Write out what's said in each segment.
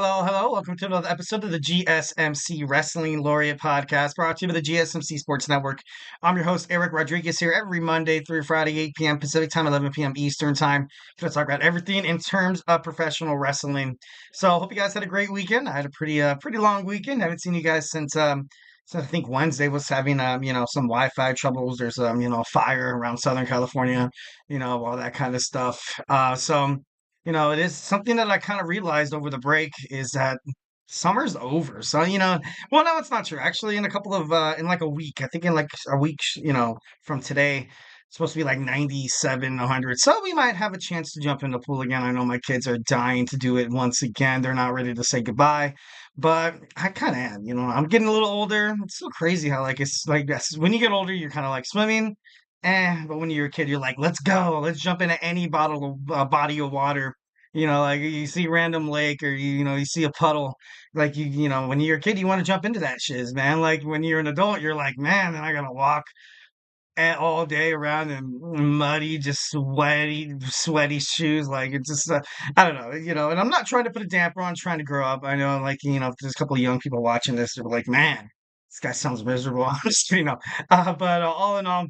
Hello. Welcome to another episode of the GSMC Wrestling Laureate Podcast, brought to you by the GSMC Sports Network. I'm your host, Eric Rodriguez, here every Monday through Friday, 8 p.m. Pacific Time, 11 p.m. Eastern Time. Going to talk about everything in terms of professional wrestling. So, hope you guys had a great weekend. I had a pretty long weekend. I haven't seen you guys since I think Wednesday was having some Wi-Fi troubles. There's fire around Southern California, all that kind of stuff. It is something that I kind of realized over the break is that summer's over. So, well, no, it's not true. Actually, in like a week, I think in like a week, from today, it's supposed to be like 97, 100. So we might have a chance to jump in the pool again. I know my kids are dying to do it once again. They're not ready to say goodbye, but I kind of am, I'm getting a little older. It's so crazy how it's like this. When you get older, you're kind of like swimming. But when you're a kid, you're like, let's go, let's jump into any body of water. Like you see random lake or you see a puddle, like when you're a kid, you want to jump into that shiz, man. Like when you're an adult, you're like, man, then I gotta walk all day around in muddy, just sweaty shoes. Like it's just, I don't know, And I'm not trying to put a damper on trying to grow up. I know, like if there's a couple of young people watching this, they're like, man, this guy sounds miserable. I'm just kidding, no. But all in all,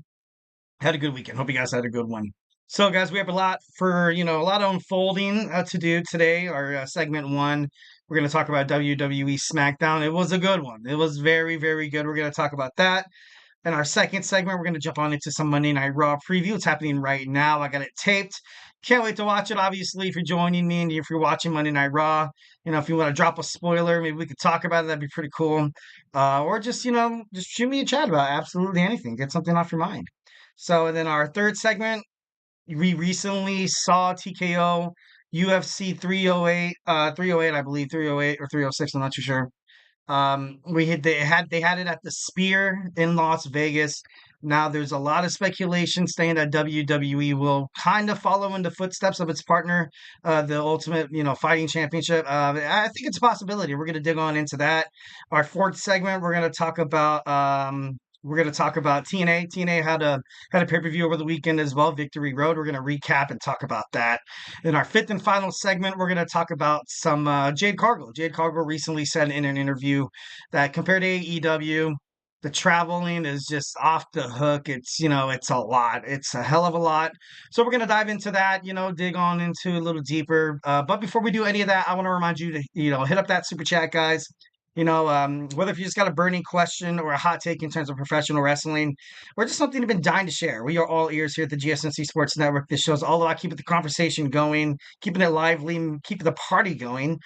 had a good weekend. Hope you guys had a good one. So, guys, we have a lot of unfolding to do today. Our segment one, we're going to talk about WWE Smackdown. It was a good one. It was very, very good. We're going to talk about that. In our second segment, we're going to jump on into some Monday Night Raw preview. It's happening right now. I got it taped. Can't wait to watch it. Obviously, if you're joining me and if you're watching Monday Night Raw, if you want to drop a spoiler, maybe we could talk about it. That'd be pretty cool. Or just shoot me a chat about absolutely anything. Get something off your mind. So, and then our third segment, we recently saw TKO UFC 308, 308, I believe 308 or 306. I'm not too sure. They had it at the Sphere in Las Vegas. Now there's a lot of speculation saying that WWE will kind of follow in the footsteps of its partner, the Ultimate, Fighting Championship. I think it's a possibility. We're going to dig on into that. Our fourth segment, we're going to talk about TNA. TNA had a pay-per-view over the weekend as well, Victory Road. We're going to recap and talk about that. In our fifth and final segment, we're going to talk about some Jade Cargill. Jade Cargill recently said in an interview that compared to AEW, the traveling is just off the hook. It's a lot. It's a hell of a lot. So we're going to dive into that, dig on into a little deeper. But before we do any of that, I want to remind you to, hit up that super chat, guys. Whether if you just got a burning question or a hot take in terms of professional wrestling, or just something you've been dying to share, we are all ears here at the GSMC Sports Network. This show's all about keeping the conversation going, keeping it lively, keeping the party going.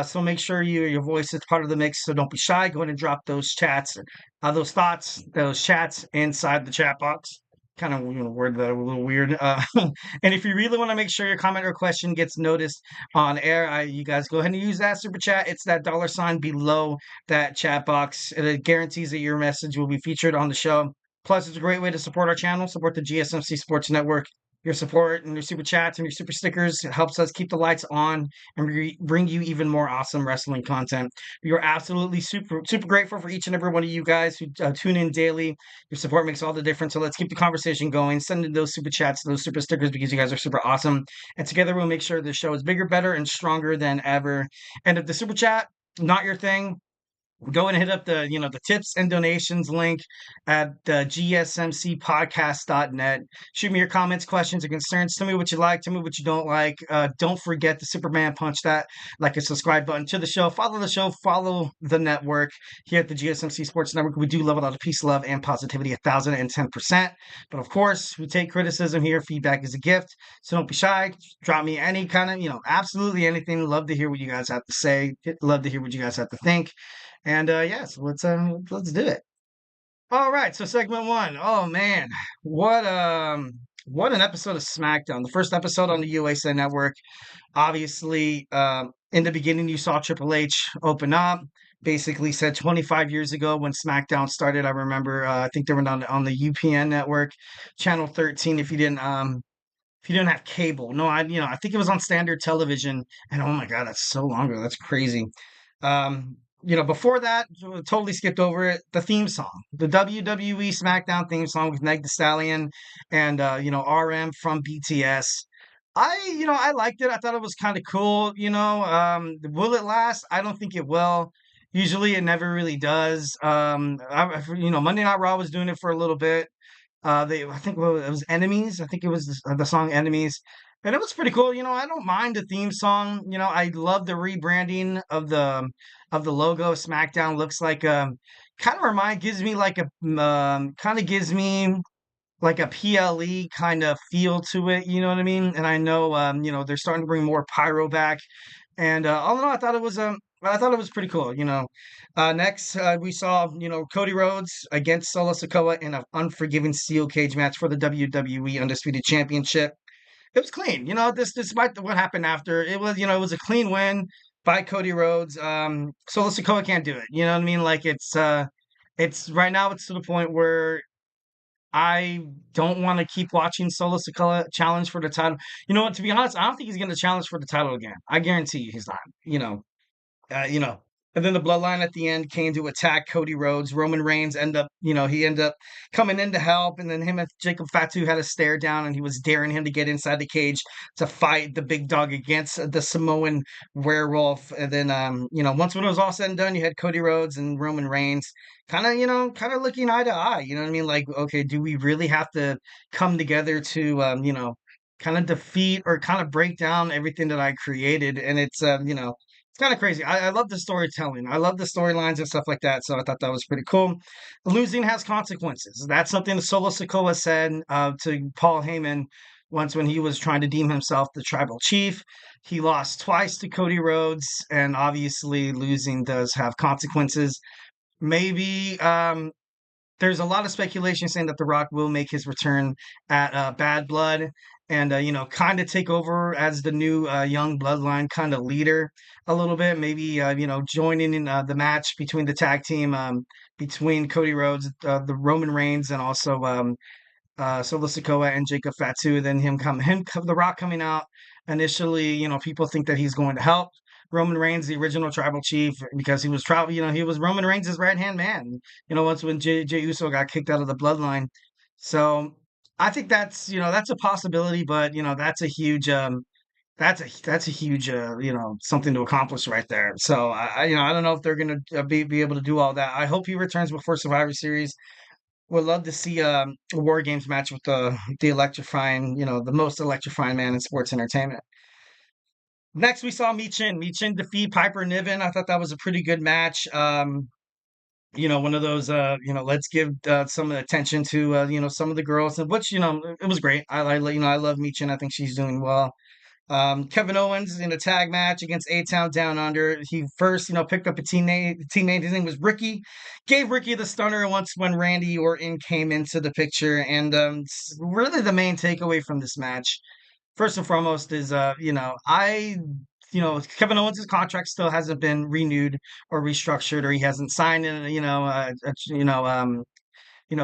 So make sure your voice is part of the mix. So don't be shy. Go ahead and drop those chats, those thoughts, those chats inside the chat box. Kind of word that a little weird. And if you really want to make sure your comment or question gets noticed on air, you guys go ahead and use that super chat. It's that $ below that chat box. It guarantees that your message will be featured on the show. Plus, it's a great way to support our channel, support the GSMC Sports Network. Your support and your super chats and your super stickers helps us keep the lights on and bring you even more awesome wrestling content. We are absolutely super grateful for each and every one of you guys who tune in daily. Your support makes all the difference. So let's keep the conversation going. Send in those super chats, those super stickers, because you guys are super awesome. And together we'll make sure the show is bigger, better, and stronger than ever. And if the super chat, not your thing, go and hit up the tips and donations link at the gsmcpodcast.net. Shoot me your comments, questions, and concerns. Tell me what you like. Tell me what you don't like. Don't forget to Superman punch that like a subscribe button to the show. Follow the show. Follow the network here at the GSMC Sports Network. We do love a lot of peace, love, and positivity 1,010%. But of course, we take criticism here. Feedback is a gift. So don't be shy. Drop me any kind of, absolutely anything. Love to hear what you guys have to say. Love to hear what you guys have to think. And so let's do it. All right, so segment one. Oh man, what an episode of SmackDown. The first episode on the USA Network. Obviously, in the beginning, you saw Triple H open up. Basically, said 25 years ago when SmackDown started. I remember. I think they were on the UPN network, channel 13. If you didn't have cable, no, I think it was on standard television. And oh my God, that's so long ago. That's crazy. Before that, totally skipped over it. The theme song, the WWE Smackdown theme song with Meg Thee Stallion and RM from BTS. I liked it. I thought it was kind of cool. Will it last? I don't think it will. Usually, it never really does. Monday Night Raw was doing it for a little bit. I think it was Enemies. I think it was the song Enemies, and it was pretty cool. I don't mind the theme song. I love the rebranding of the logo. SmackDown looks like gives me like a kind of gives me like a PLE kind of feel to it, you know what I mean? And I know, they're starting to bring more pyro back. And all in all, I thought it was pretty cool. Next we saw Cody Rhodes against Solo Sikoa in an unforgiving steel cage match for the WWE Undisputed Championship. It was clean. This despite what happened after, it was a clean win by Cody Rhodes. Solo Sikoa can't do it. You know what I mean? Like it's right now. It's to the point where I don't want to keep watching Solo Sikoa challenge for the title. You know what? To be honest, I don't think he's going to challenge for the title again. I guarantee you he's not. Uh, you know. And then the Bloodline at the end came to attack Cody Rhodes. Roman Reigns he ended up coming in to help, and then him and Jacob Fatu had a stare down, and he was daring him to get inside the cage to fight the big dog against the Samoan werewolf. And then, once when it was all said and done, you had Cody Rhodes and Roman Reigns kind of looking eye to eye. You know what I mean? Like, okay, do we really have to come together to, kind of defeat or kind of break down everything that I created? And it's kind of crazy. I love the storytelling. I love the storylines and stuff like that. So I thought that was pretty cool. Losing has consequences. That's something that Solo Sikoa said to Paul Heyman once when he was trying to deem himself the tribal chief. He lost twice to Cody Rhodes, and obviously losing does have consequences. Maybe there's a lot of speculation saying that The Rock will make his return at Bad Blood and, kind of take over as the new young Bloodline kind of leader a little bit. Maybe, joining in the match between the tag team between Cody Rhodes, the Roman Reigns, and also Solo Sikoa and Jacob Fatu. Then The Rock coming out. Initially, people think that he's going to help Roman Reigns, the original tribal chief, because he was Roman Reigns' right hand man. Once when Jey Uso got kicked out of the bloodline. So I think that's a possibility, but that's a huge that's a huge something to accomplish right there. So I don't know if they're gonna be able to do all that. I hope he returns before Survivor Series. Would love to see a War Games match with the electrifying, the most electrifying man in sports entertainment. Next, we saw Michin. Michin defeat Piper Niven. I thought that was a pretty good match. One of those, let's give some attention to, some of the girls, and which, it was great. I love Michin. I think she's doing well. Kevin Owens in a tag match against A-Town Down Under. He first, picked up a teammate. His name was Ricky. Gave Ricky the stunner once when Randy Orton came into the picture. And really the main takeaway from this match, first and foremost, is Kevin Owens' contract still hasn't been renewed or restructured, or he hasn't signed in,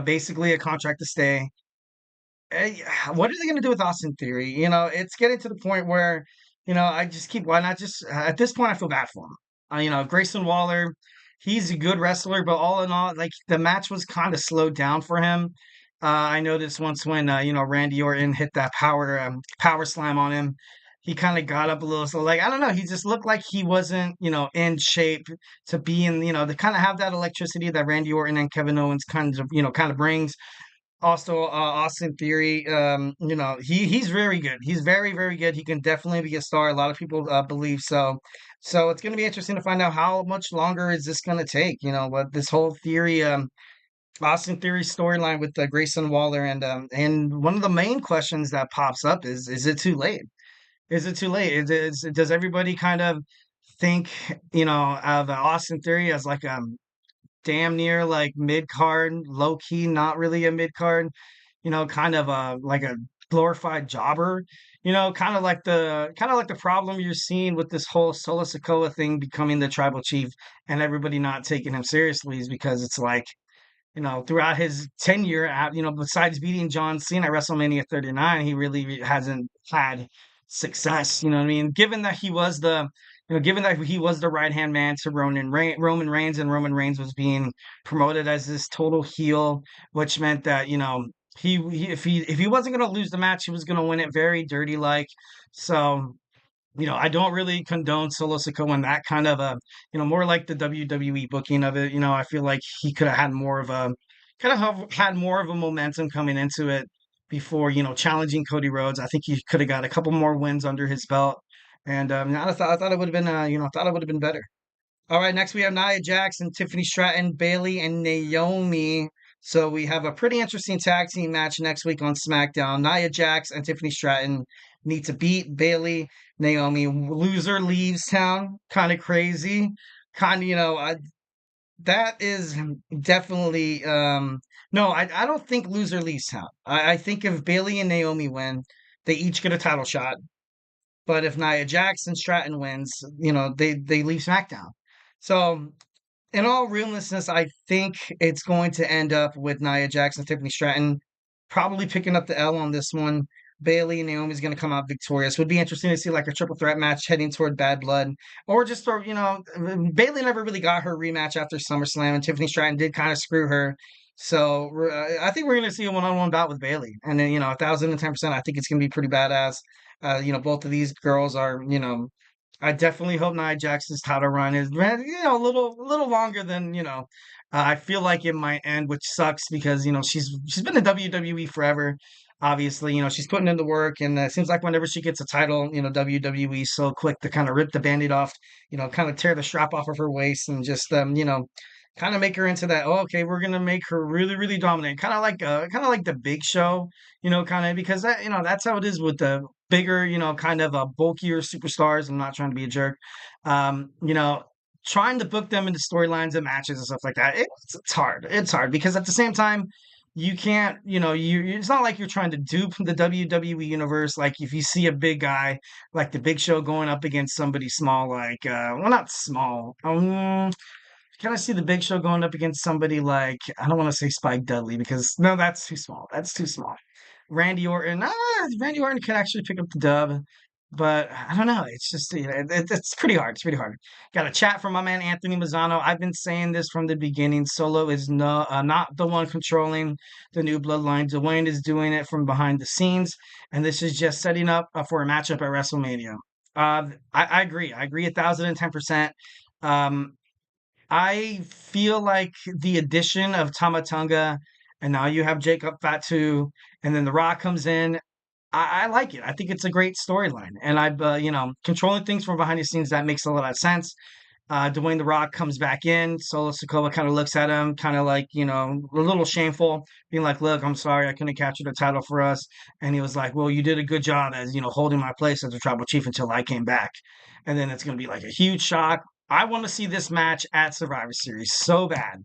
basically a contract to stay. What are they going to do with Austin Theory? It's getting to the point where, I just keep, why not just, at this point, I feel bad for him. Grayson Waller, he's a good wrestler, but all in all, like the match was kind of slowed down for him. I noticed once when, Randy Orton hit that power slam on him, he kind of got up a little. So, like, I don't know, he just looked like he wasn't, in shape to be in, to kind of have that electricity that Randy Orton and Kevin Owens kind of brings. Also, Austin Theory, he's very good. He's very, very good. He can definitely be a star. A lot of people believe so. So it's going to be interesting to find out how much longer is this going to take. What this whole Theory, Austin Theory storyline with Grayson Waller, and one of the main questions that pops up is it too late? Is it too late? Does everybody kind of think of Austin Theory as like damn near like mid card, low key, not really a mid card, kind of like a glorified jobber, kind of like the problem you're seeing with this whole Solo Sikoa thing becoming the tribal chief and everybody not taking him seriously is because it's like, throughout his tenure at, besides beating John Cena at WrestleMania 39, he really hasn't had success. You know what I mean? Given that he was the right hand man to Roman Reigns, and Roman Reigns was being promoted as this total heel, which meant that if he wasn't gonna lose the match, he was gonna win it very dirty like. So I don't really condone Solo Sikoa in that kind of a, more like the WWE booking of it. I feel like he could have had more of a, kind of have had more of a momentum coming into it before, challenging Cody Rhodes. I think he could have got a couple more wins under his belt. And I thought it would have been, I thought it would have been better. All right, next we have Nia Jax and Tiffany Stratton, Bailey and Naomi. So we have a pretty interesting tag team match next week on SmackDown. Nia Jax and Tiffany Stratton need to beat Bailey, Naomi. Loser leaves town. Kind of crazy. Kind of, that is definitely no, I don't think loser leaves town. I think if Bailey and Naomi win, they each get a title shot. But if Nia Jax and Stratton wins, they leave SmackDown. So in all realness, I think it's going to end up with Nia Jax and Tiffany Stratton probably picking up the L on this one. Bailey and Naomi's going to come out victorious. Would be interesting to see like a triple threat match heading toward Bad Blood, or just throw. Bailey never really got her rematch after SummerSlam, and Tiffany Stratton did kind of screw her. So I think we're going to see a one-on-one bout with Bailey, and then 1,010%. I think it's going to be pretty badass. Both of these girls are I definitely hope Nia Jax's title run is, a little longer than, I feel like it might end, which sucks because, she's been in WWE forever. Obviously, she's putting in the work, and it seems like whenever she gets a title, WWE so quick to kind of rip the band-aid off, kind of tear the strap off of her waist and just, kind of make her into that. Oh, okay, we're gonna make her really, really dominant, kind of like the Big Show, kind of because that's how it is with the bigger, kind of bulkier superstars. I'm not trying to be a jerk. Trying to book them into storylines and matches and stuff like that. It's hard. It's hard because at the same time, you can't, it's not like you're trying to dupe the WWE universe. Like if you see a big guy like the Big Show going up against somebody small, like, well, not small. Can I see the Big Show going up against somebody like, I don't want to say Spike Dudley because no, that's too small. That's too small. Randy Orton. Randy Orton can actually pick up the dub, but I don't know. It's just it's pretty hard. It's pretty hard. Got a chat from my man Anthony Mazzano. I've been saying this from the beginning. Solo is not the one controlling the new Bloodline. Dwayne is doing it from behind the scenes, and this is just setting up for a matchup at WrestleMania. I agree. I agree 1,010%. Um, I feel like the addition of Tamatonga, and now you have Jacob Fatu, and then The Rock comes in. I like it. I think it's a great storyline, and controlling things from behind the scenes that makes a lot of sense. Dwayne The Rock comes back in. Solo Sikoa kind of looks at him, kind of like a little shameful, being like, "Look, I'm sorry, I couldn't capture the title for us." And he was like, "Well, you did a good job as holding my place as a tribal chief until I came back." And then it's gonna be like a huge shock. I want to see this match at Survivor Series so bad.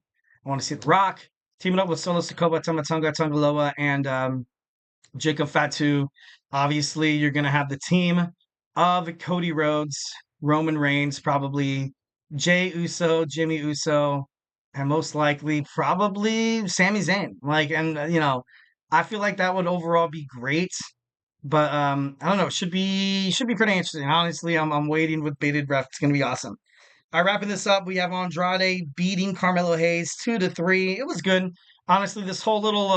I want to see The Rock teaming up with Solo Sikoa, Tamatonga, Tongaloa, and Jacob Fatu. Obviously, you're going to have the team of Cody Rhodes, Roman Reigns, probably Jay Uso, Jimmy Uso, and most likely probably Sami Zayn. I feel like that would overall be great. But I don't know. Should be pretty interesting. Honestly, I'm waiting with bated breath. It's gonna be awesome. All right, wrapping this up, we have Andrade beating Carmelo Hayes 2-3. It was good. Honestly, this whole little,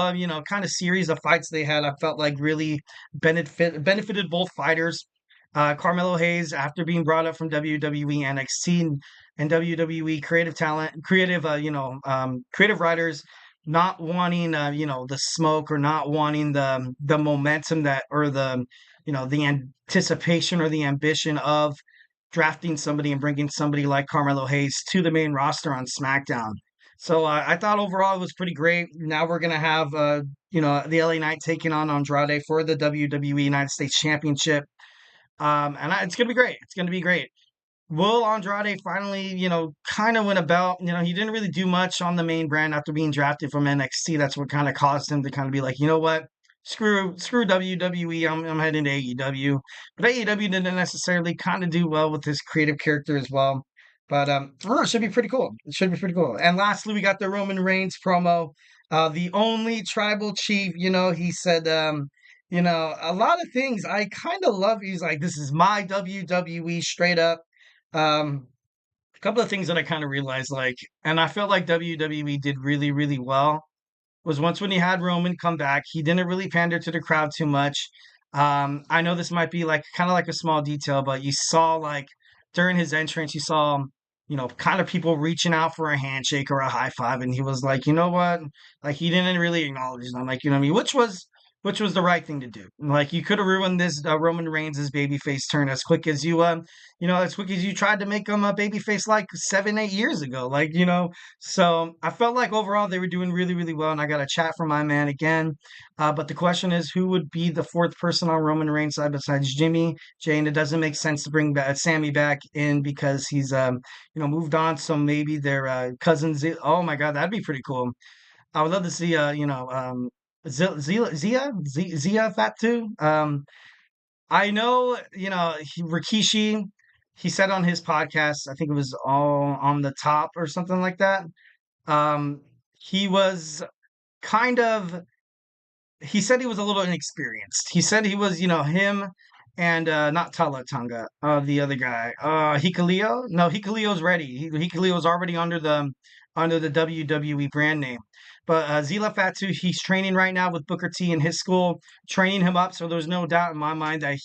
kind of series of fights they had, I felt like really benefited both fighters. Carmelo Hayes, after being brought up from WWE NXT and WWE creative talent, creative writers, not wanting, the smoke or not wanting the momentum that or the anticipation or the ambition of drafting somebody and bringing somebody like Carmelo Hayes to the main roster on SmackDown. So I thought overall it was pretty great. Now we're gonna have the LA Knight taking on Andrade for the WWE United States Championship, it's gonna be great. It's gonna be great. Will Andrade finally, kind of win a belt? He didn't really do much on the main brand after being drafted from NXT. That's what kind of caused him to kind of be like, you know what? Screw WWE. I'm heading to AEW. But AEW didn't necessarily kind of do well with his creative character as well. But I don't know, it should be pretty cool. It should be pretty cool. And lastly, we got the Roman Reigns promo. The only tribal chief, he said, a lot of things I kind of love. He's like, this is my WWE straight up. A couple of things that I kind of realized, and I felt like WWE did really, really well. was once when he had Roman come back. He didn't really pander to the crowd too much. I know this might be like kind of like a small detail, but you saw like during his entrance, you saw, kind of people reaching out for a handshake or a high five, and he was like, you know what? Like he didn't really acknowledge them, like what I mean, which was the right thing to do. Like you could have ruined this Roman Reigns' babyface turn as quick as as quick as you tried to make him a babyface like 7, 8 years ago. So I felt like overall they were doing really, really well, and I got a chat from my man again. But the question is, who would be the fourth person on Roman Reigns' side besides Jimmy? Jay, and it doesn't make sense to bring Sammy back in because he's moved on. So maybe their cousins. Oh my God, that'd be pretty cool. I would love to see Zia Fatu. I know Rikishi. He said on his podcast, I think it was all on the top or something like that. Um, he was kind of he said he was a little inexperienced. He said he was, him and not Tala Tonga, the other guy, Hikaleo. No, Hikaleo's ready. Hikaleo's already under the WWE brand name. But Zila Fatu, he's training right now with Booker T in his school, training him up. So there's no doubt in my mind that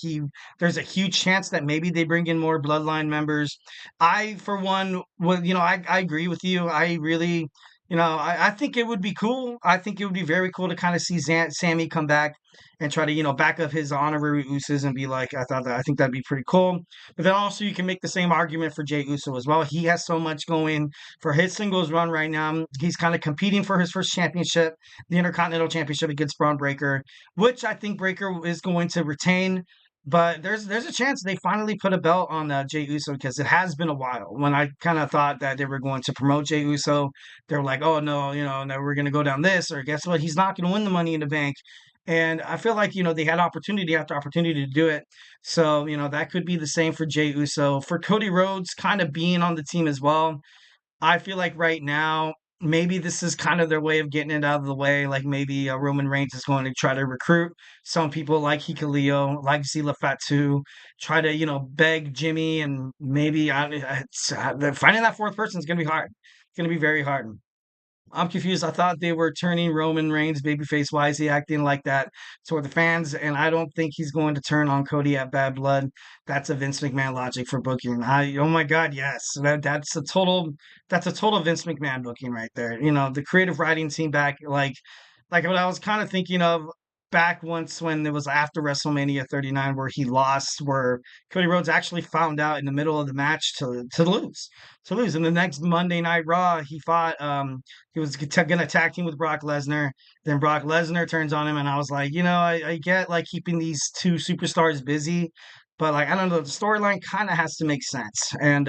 there's a huge chance that maybe they bring in more Bloodline members. I, for one, I agree with you. I really, I think it would be cool. I think it would be very cool to kind of see Sammy come back and try to, back up his honorary Usos and be like, I think that'd be pretty cool. But then also you can make the same argument for Jey Uso as well. He has so much going for his singles run right now. He's kind of competing for his first championship, the Intercontinental Championship against Braun Breaker, which I think Breaker is going to retain. But there's a chance they finally put a belt on Jey Uso because it has been a while. When I kind of thought that they were going to promote Jey Uso, they were like, oh no, no, we're going to go down this, or guess what? He's not going to win the Money in the Bank. And I feel like, they had opportunity after opportunity to do it. So, that could be the same for Jey Uso. For Cody Rhodes kind of being on the team as well, I feel like right now, maybe this is kind of their way of getting it out of the way. Like maybe Roman Reigns is going to try to recruit some people like Hikaleo, like Zila Fatu, try to, beg Jimmy, and maybe finding that fourth person is going to be hard. It's going to be very hard. I'm confused. I thought they were turning Roman Reigns babyface. Why is he acting like that toward the fans? And I don't think he's going to turn on Cody at Bad Blood. That's a Vince McMahon logic for booking. Oh my God, yes. That's a total Vince McMahon booking right there. The creative writing team back, like what I was kind of thinking of back once when it was after WrestleMania 39 where he lost, where Cody Rhodes actually found out in the middle of the match to lose. To lose. In the next Monday Night Raw, he was going to tag team with Brock Lesnar. Then Brock Lesnar turns on him, and I was like, I get like keeping these two superstars busy, but like I don't know, the storyline kind of has to make sense. And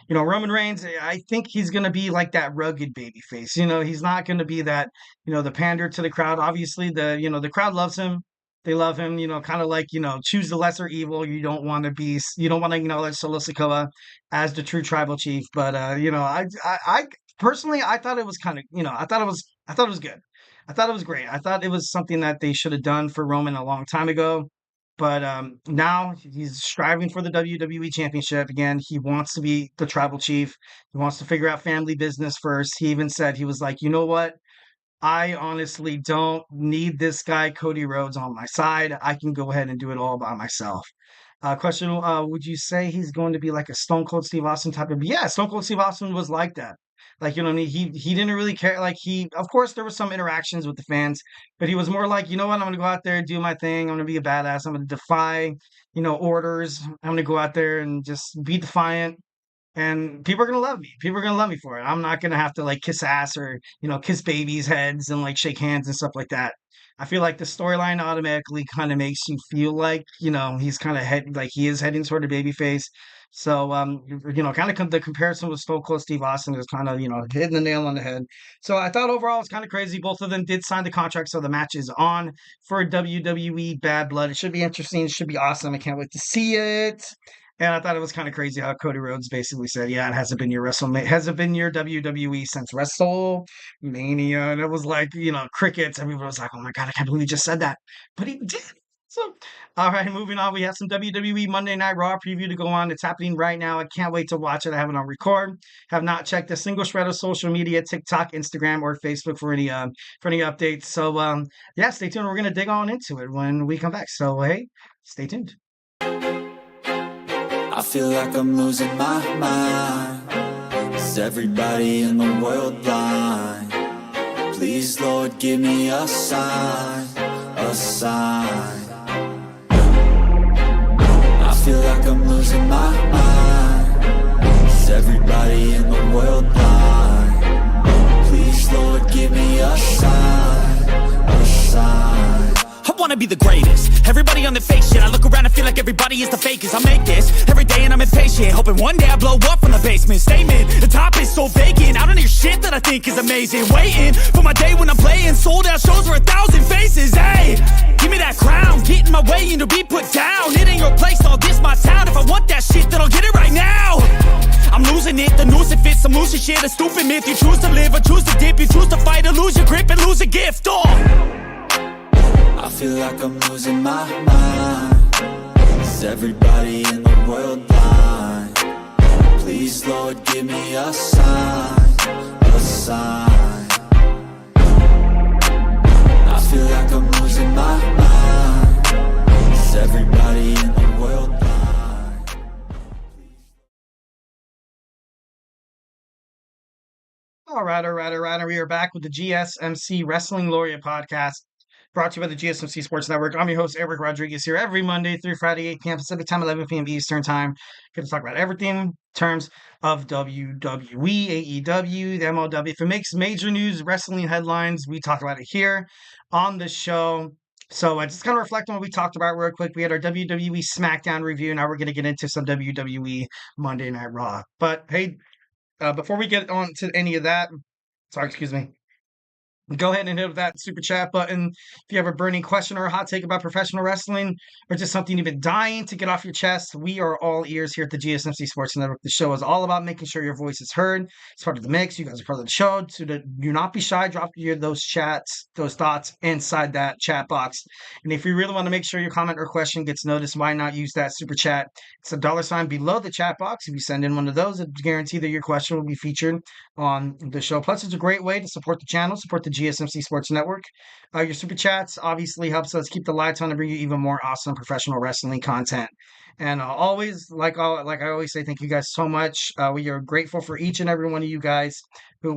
Roman Reigns, I think he's going to be like that rugged baby face. He's not going to be that, the pander to the crowd. Obviously, the crowd loves him. They love him, kind of like, choose the lesser evil. You don't want to acknowledge Solo Sikoa as the true tribal chief. But I personally, I thought it was kind of, I thought it was good. I thought it was great. I thought it was something that they should have done for Roman a long time ago. But now he's striving for the WWE Championship again. He wants to be the tribal chief. He wants to figure out family business first. He even said he was like, you know what? I honestly don't need this guy, Cody Rhodes, on my side. I can go ahead and do it all by myself. Question: would you say he's going to be like a Stone Cold Steve Austin type of? Yeah, Stone Cold Steve Austin was like that. Like, what I mean? He didn't really care. Like of course, there was some interactions with the fans, but he was more like, you know what? I'm gonna go out there, do my thing. I'm gonna be a badass. I'm gonna defy, orders. I'm gonna go out there and just be defiant, and people are gonna love me. People are gonna love me for it. I'm not gonna have to like kiss ass or kiss babies' heads and like shake hands and stuff like that. I feel like the storyline automatically kind of makes you feel like he's kind of like he is heading toward a baby face. So kind of the comparison with Stone Cold Steve Austin is kind of hitting the nail on the head. So I thought overall it's kind of crazy. Both of them did sign the contract, so the match is on for WWE Bad Blood. It should be interesting. It should be awesome. I can't wait to see it. And I thought it was kind of crazy how Cody Rhodes basically said, "Yeah, it hasn't been your hasn't been your WWE since WrestleMania," and it was like crickets. Everybody was like, "Oh my God, I can't believe he just said that," but he did. So, all right, moving on. We have some WWE Monday Night Raw preview to go on. It's happening right now. I can't wait to watch it. I have it on record. Have not checked a single shred of social media, TikTok, Instagram, or Facebook for any updates. So, yeah, stay tuned. We're gonna dig on into it when we come back. So, hey, stay tuned. I feel like I'm losing my mind. Is everybody in the world blind? Please, Lord, give me a sign, a sign. I feel like I'm losing my mind. Is everybody in the world blind? Please, Lord, give me a sign, a sign. I wanna be the greatest. Everybody on the fake shit. I look around and feel like everybody is the fakest. I make this every day and I'm impatient, hoping one day I blow up from the basement. Statement, the top is so vacant. I don't hear shit that I think is amazing. Waiting for my day when I'm playing sold out shows for 1,000 faces. Hey, give me that crown, get in my way and to be put down. It ain't your place, all this my town. If I want that shit, then I'll get it right now. I'm losing it, the noose it fits, I'm losing shit. A stupid myth, you choose to live or choose to dip. You choose to fight or lose your grip and lose a gift. I feel like I'm losing my mind. Is everybody in the world blind? Please, Lord, give me a sign, a sign. I feel like I'm losing my mind. Is everybody in the world blind? All right. We are back with the GSMC Wrestling Laureate Podcast, brought to you by the GSMC Sports Network. I'm your host, Eric Rodriguez, here every Monday through Friday, 8 p.m. Pacific Time, 11 p.m. Eastern Time. Going to talk about everything in terms of WWE, AEW, the MLW. If it makes major news, wrestling headlines, we talk about it here on the show. So I just kind of reflect on what we talked about real quick. We had our WWE Smackdown review. Now we're going to get into some WWE Monday Night Raw. But hey, before we get on to any of that, excuse me. Go ahead and hit that super chat button if you have a burning question or a hot take about professional wrestling or just something you've been dying to get off your chest. We are all ears here at the GSMC Sports Network. The show is all about making sure your voice is heard. It's part of the mix. You guys are part of the show. So do not be shy. Drop those chats, those thoughts inside that chat box. And if you really want to make sure your comment or question gets noticed, why not use that super chat? It's a $ below the chat box. If you send in one of those, it's guaranteed that your question will be featured on the show. Plus, it's a great way to support the channel, support the GSMC Sports Network. Your super chats obviously helps us keep the lights on and bring you even more awesome professional wrestling content. And always, like I always say, thank you guys so much. We are grateful for each and every one of you guys who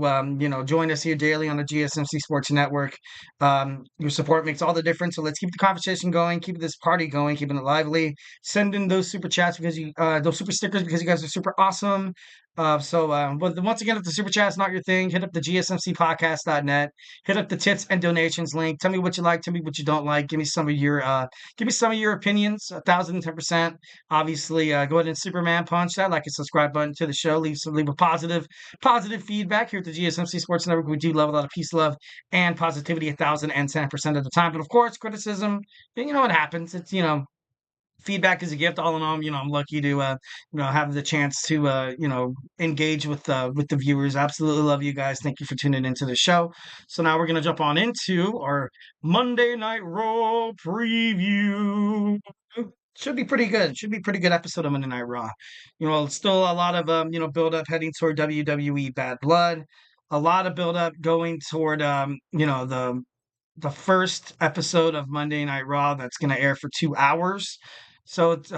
join us here daily on the GSMC Sports Network. Your support makes all the difference. So let's keep the conversation going, keep this party going, keeping it lively. Send in those super chats because those super stickers because you guys are super awesome. But once again, if the super chat's not your thing, hit up the gsmcpodcast.net, hit up the tips and donations link. Tell me what you like, tell me what you don't like. Give me some of your opinions, 1,010%. Obviously, go ahead and Superman punch that like and subscribe button to the show. Leave a positive feedback here at the GSMC Sports Network. We do love a lot of peace, love, and positivity 1,010% of the time. But of course, criticism, you know what happens. It's feedback is a gift. All in all, I'm lucky to have the chance to engage with the viewers. Absolutely love you guys. Thank you for tuning into the show. So now we're gonna jump on into our Monday Night Raw preview. Should be pretty good. Should be a pretty good episode of Monday Night Raw. Still a lot of build up heading toward WWE Bad Blood. A lot of build up going toward the first episode of Monday Night Raw that's going to air for 2 hours. So it's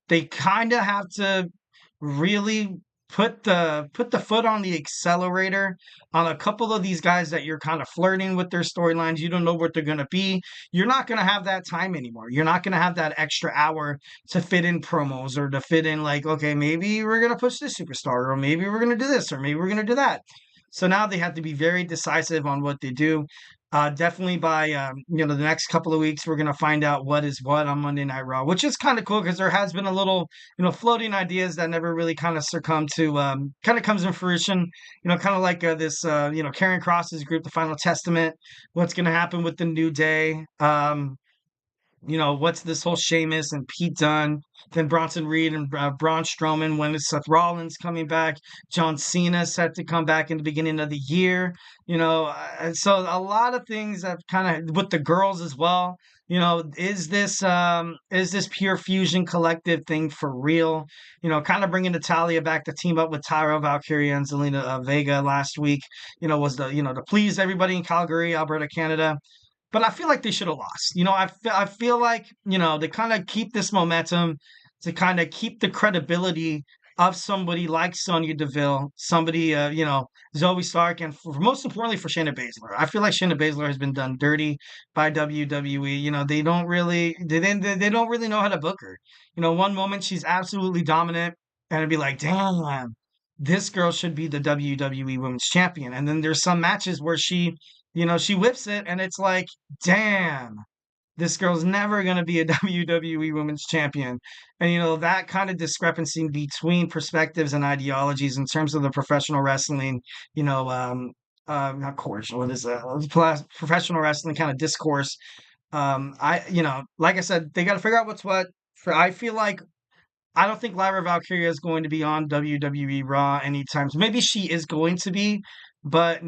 they kind of have to really put the foot on the accelerator on a couple of these guys that you're kind of flirting with their storylines. You don't know what they're going to be. You're not going to have that time anymore. You're not going to have that extra hour to fit in promos or to fit in like, okay, maybe we're going to push this superstar or maybe we're going to do this or maybe we're going to do that. So now they have to be very decisive on what they do. Definitely by the next couple of weeks, we're gonna find out what is what on Monday Night Raw, which is kind of cool because there has been a little floating ideas that never really kind of succumb to kind of comes in fruition. Kind of like this Karrion Kross's group, the Final Testament. What's gonna happen with the New Day? What's this whole Sheamus and Pete Dunne, then Bronson Reed and Braun Strowman, when is Seth Rollins coming back, John Cena set to come back in the beginning of the year, so a lot of things have kind of, with the girls as well, Is this pure fusion collective thing for real? Kind of bringing Natalia back to team up with Tyra Valkyria and Zelina Vega last week. Was to please everybody in Calgary, Alberta, Canada. But I feel like they should have lost. I feel like, they kind of keep this momentum to kind of keep the credibility of somebody like Sonya Deville, somebody, Zoe Stark, and most importantly for Shayna Baszler. I feel like Shayna Baszler has been done dirty by WWE. They don't really know how to book her. One moment she's absolutely dominant, and it'd be like, damn, this girl should be the WWE Women's Champion. And then there's some matches where she whips it, and it's like, damn, this girl's never going to be a WWE Women's Champion. And, that kind of discrepancy between perspectives and ideologies in terms of the professional wrestling, not course, what is that? Professional wrestling kind of discourse. Like I said, they got to figure out what's what. I feel like I don't think Lyra Valkyria is going to be on WWE Raw anytime. So maybe she is going to be, but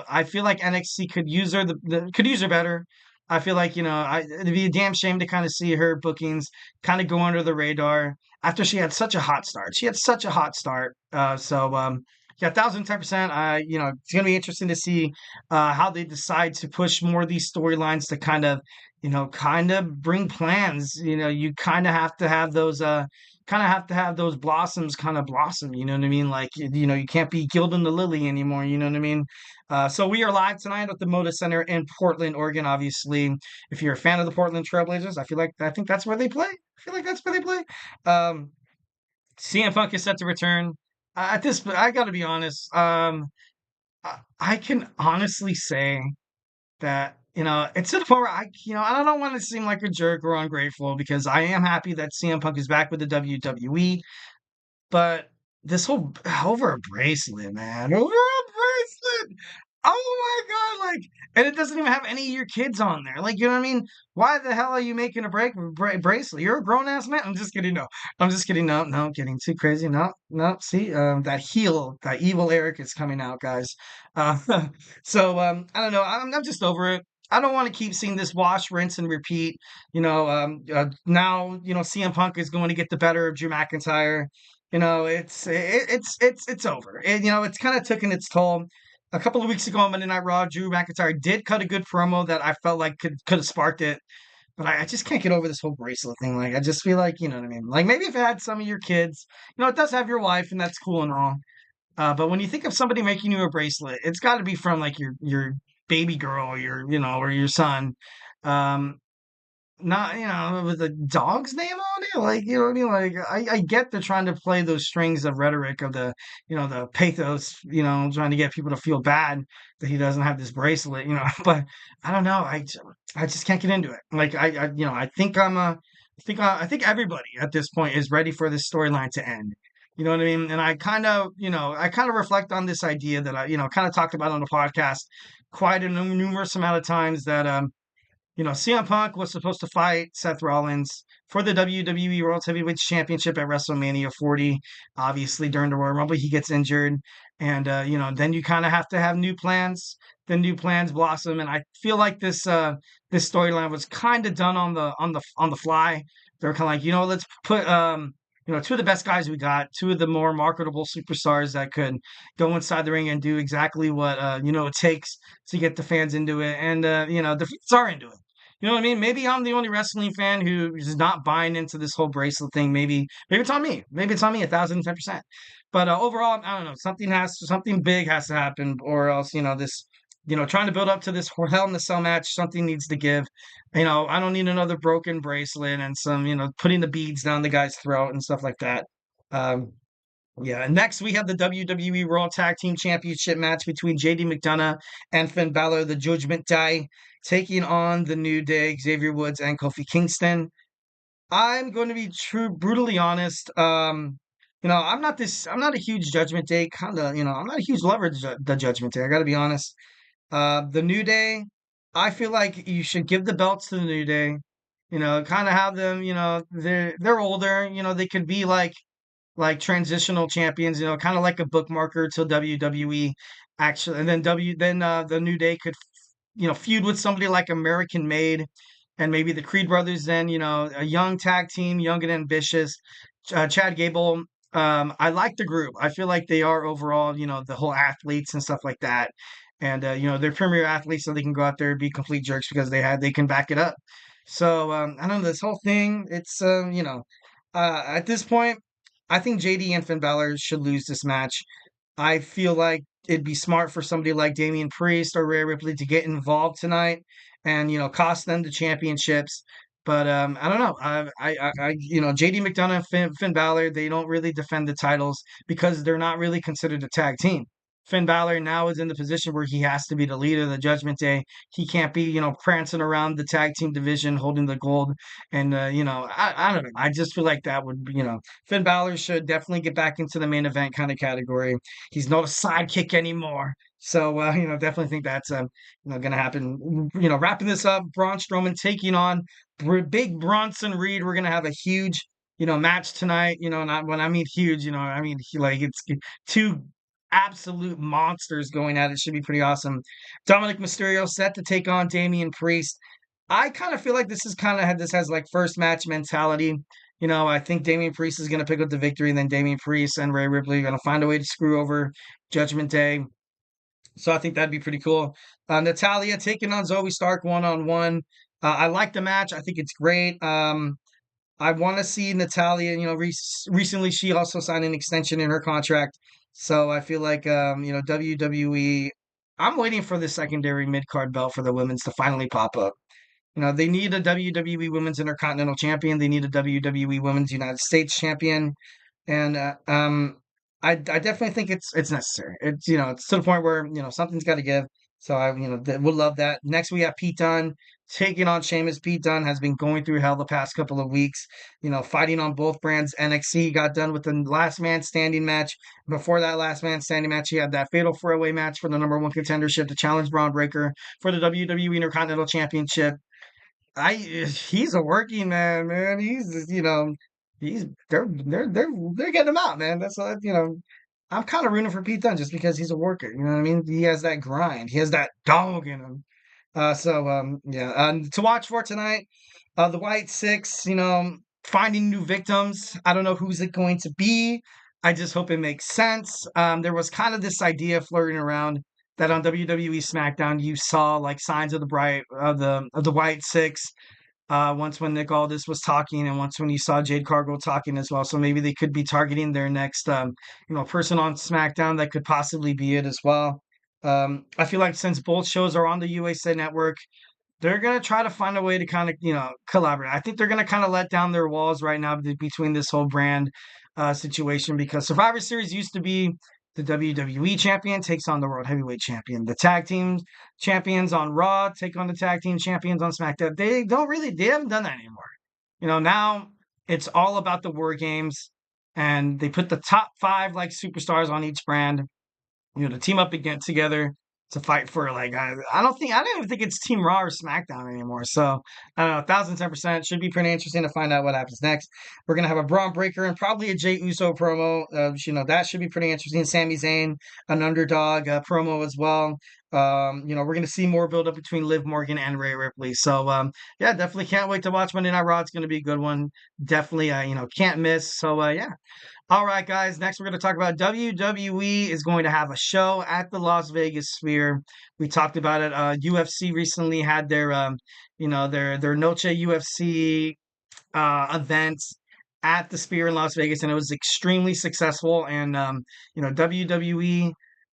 I feel like NXT could use her could use her better. I feel like it'd be a damn shame to kind of see her bookings kind of go under the radar after she had such a hot start. She had such a hot start. Yeah, 1,010%. It's gonna be interesting to see how they decide to push more of these storylines to kind of bring plans. You kind of have to have those blossoms kind of blossom. You know what I mean? Like, you can't be gilding the lily anymore. You know what I mean? So we are live tonight at the Moda Center in Portland, Oregon. Obviously, if you're a fan of the Portland Trailblazers, I think that's where they play. I feel like that's where they play. CM Punk is set to return. I got to be honest. I can honestly say that it's to the point where I don't want to seem like a jerk or ungrateful because I am happy that CM Punk is back with the WWE, but this whole over a bracelet, man, over a bracelet. Oh my God! Like, and it doesn't even have any of your kids on there. Like, you know what I mean? Why the hell are you making a bracelet? You're a grown ass man. I'm just kidding. No, I'm just kidding. No, no, getting too crazy. No, no. See, that evil Eric is coming out, guys. Uh, I don't know. I'm just over it. I don't want to keep seeing this wash, rinse, and repeat. Now CM Punk is going to get the better of Drew McIntyre. It's over. It's kind of taken its toll. A couple of weeks ago on Monday Night Raw, Drew McIntyre did cut a good promo that I felt like could have sparked it. But I just can't get over this whole bracelet thing. Like, I just feel like, you know what I mean? Like, maybe if it had some of your kids, it does have your wife, and that's cool and all. But when you think of somebody making you a bracelet, it's got to be from, like, your baby girl or or your son. Um, Not, with a dog's name on it. Like, you know what I mean? Like, I get they're trying to play those strings of rhetoric of the pathos, trying to get people to feel bad that he doesn't have this bracelet, but I don't know. I just can't get into it. Like, I think I think everybody at this point is ready for this storyline to end. You know what I mean? And I kind of reflect on this idea that I, kind of talked about on the podcast quite a numerous amount of times that, CM Punk was supposed to fight Seth Rollins for the WWE World Heavyweight Championship at WrestleMania 40. Obviously, during the Royal Rumble, he gets injured, and then you kind of have to have new plans. Then new plans blossom, and I feel like this storyline was kind of done on the fly. They're kind of like, let's put two of the best guys we got, two of the more marketable superstars that could go inside the ring and do exactly what it takes to get the fans into it, and the fans are into it. You know what I mean? Maybe I'm the only wrestling fan who is not buying into this whole bracelet thing. Maybe it's on me. Maybe it's on me 1,010%. But overall, I don't know. Something big has to happen, or else this. Trying to build up to this Hell in the Cell match, something needs to give. I don't need another broken bracelet and some, putting the beads down the guy's throat and stuff like that. Yeah, and next we have the WWE World Tag Team Championship match between JD McDonough and Finn Balor, the Judgment Day, taking on the New Day, Xavier Woods, and Kofi Kingston. I'm going to be brutally honest. I'm not a huge Judgment Day kind of, I'm not a huge lover of the Judgment Day. I got to be honest. The New Day, I feel like you should give the belts to the New Day. Kind of have them. They're older. They could be like transitional champions. Kind of like a bookmarker till WWE actually, and then the New Day could feud with somebody like American Made, and maybe the Creed brothers. Then a young tag team, young and ambitious. Chad Gable. I like the group. I feel like they are overall, the whole athletes and stuff like that. And they're premier athletes, so they can go out there and be complete jerks because they can back it up. So I don't know, this whole thing. It's at this point, I think JD and Finn Balor should lose this match. I feel like it'd be smart for somebody like Damian Priest or Rhea Ripley to get involved tonight and cost them the championships. But I don't know. JD McDonough and Finn Balor, they don't really defend the titles because they're not really considered a tag team. Finn Balor now is in the position where he has to be the leader of the Judgment Day. He can't be, prancing around the tag team division holding the gold. And, I don't know. I just feel like that would be, Finn Balor should definitely get back into the main event kind of category. He's not a sidekick anymore. So, definitely think that's, going to happen. Wrapping this up, Braun Strowman taking on big Bronson Reed. We're going to have a huge, match tonight. Not when I mean huge, I mean, like it's two absolute monsters going at it. Should be pretty awesome. Dominic Mysterio set to take on Damian Priest. I kind of feel like this has like first match mentality. I think Damian Priest is going to pick up the victory, and then Damian Priest and Rhea Ripley are going to find a way to screw over Judgment Day. So I think that'd be pretty cool. Natalya taking on Zoe Stark one-on-one. I like the match. I think it's great. I want to see Natalya. Recently she also signed an extension in her contract. So I feel like, WWE, I'm waiting for the secondary mid-card belt for the women's to finally pop up. They need a WWE Women's Intercontinental Champion. They need a WWE Women's United States Champion. And I definitely think it's necessary. It's, it's to the point where, something's got to give. So I, would love that. Next, we have Pete Dunne taking on Sheamus. Pete Dunne has been going through hell the past couple of weeks, fighting on both brands. NXT got done with the last man standing match. Before that last man standing match, he had that fatal 4-way match for the number one contendership to challenge Braun Breaker for the WWE Intercontinental Championship. He's a working man. He's they're getting him out, man. That's I'm kind of rooting for Pete Dunne just because he's a worker. You know what I mean? He has that grind. He has that dog in him. To watch for tonight, the White Six, finding new victims. I don't know who's it going to be. I just hope it makes sense. There was kind of this idea floating around that on WWE Smackdown you saw like signs of the White Six. Once when Nick Aldis was talking, and once when you saw Jade Cargill talking as well. So maybe they could be targeting their next, person on SmackDown. That could possibly be it as well. I feel like since both shows are on the USA Network, they're going to try to find a way to kind of, collaborate. I think they're going to kind of let down their walls right now between this whole brand situation, because Survivor Series used to be the WWE champion takes on the World Heavyweight Champion. The tag team champions on Raw take on the tag team champions on SmackDown. They haven't done that anymore. Now it's all about the War Games, and they put the top 5 like superstars on each brand, to team up again together to fight for I don't even think it's Team Raw or SmackDown anymore. So I don't know, 1,010% should be pretty interesting to find out what happens next. We're gonna have a Braun Breaker and probably a Jey Uso promo. That should be pretty interesting. Sami Zayn, an underdog promo as well. We're gonna see more build up between Liv Morgan and Rhea Ripley. So definitely can't wait to watch Monday Night Raw. It's gonna be a good one. Definitely can't miss. So All right, guys. Next, we're going to talk about WWE is going to have a show at the Las Vegas Sphere. We talked about it. UFC recently had their Noche UFC event at the Sphere in Las Vegas, and it was extremely successful. And WWE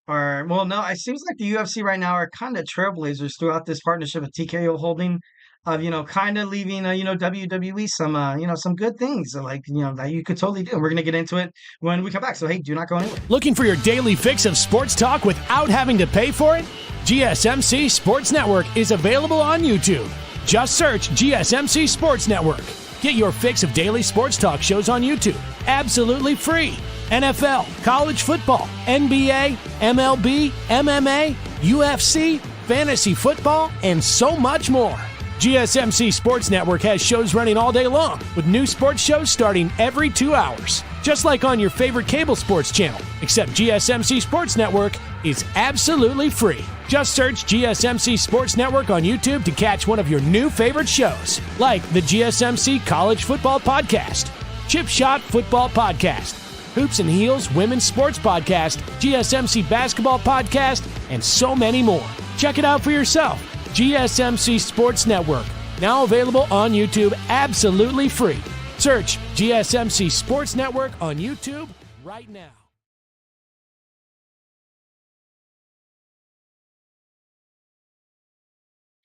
it seems like the UFC right now are kind of trailblazers throughout this partnership with TKO Holding. Of kind of leaving WWE some good things that you could totally do. We're gonna get into it when we come back. So hey, do not go anywhere. Looking for your daily fix of sports talk without having to pay for it? GSMC Sports Network is available on YouTube. Just search GSMC Sports Network. Get your fix of daily sports talk shows on YouTube, absolutely free. NFL, college football, NBA, MLB, MMA, UFC, fantasy football, and so much more. GSMC Sports Network has shows running all day long, with new sports shows starting every 2 hours. Just like on your favorite cable sports channel, except GSMC Sports Network is absolutely free. Just search GSMC Sports Network on YouTube to catch one of your new favorite shows, like the GSMC College Football Podcast, Chip Shot Football Podcast, Hoops and Heels Women's Sports Podcast, GSMC Basketball Podcast, and so many more. Check it out for yourself. GSMC Sports Network, now available on YouTube absolutely free. Search GSMC Sports Network on YouTube right now.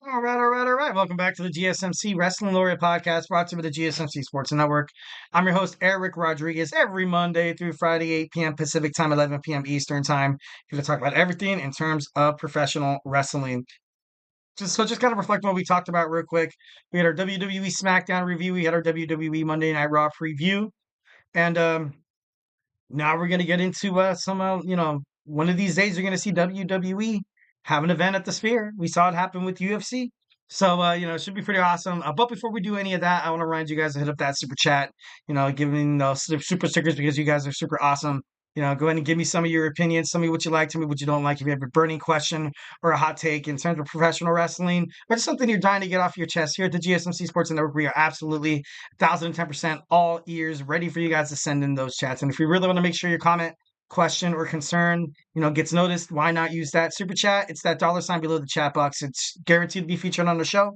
All right. Welcome back to the GSMC Wrestling Laureate Podcast, brought to you by the GSMC Sports Network. I'm your host, Eric Rodriguez, every Monday through Friday, 8 p.m. Pacific Time, 11 p.m. Eastern Time. Here to talk about everything in terms of professional wrestling. Just kind of reflect on what we talked about real quick. We had our WWE Smackdown review. We had our WWE Monday Night Raw preview. And now we're going to get into one of these days you're going to see WWE have an event at the Sphere. We saw it happen with UFC. So, it should be pretty awesome. But before we do any of that, I want to remind you guys to hit up that super chat, giving those super stickers because you guys are super awesome. Go ahead and give me some of your opinions. Tell me what you like, tell me what you don't like. If you have a burning question or a hot take in terms of professional wrestling, or just something you're dying to get off your chest, here at the GSMC Sports Network, we are absolutely 1,010% all ears, ready for you guys to send in those chats. And if you really want to make sure your comment, question, or concern, gets noticed, why not use that super chat? It's that $ below the chat box. It's guaranteed to be featured on the show.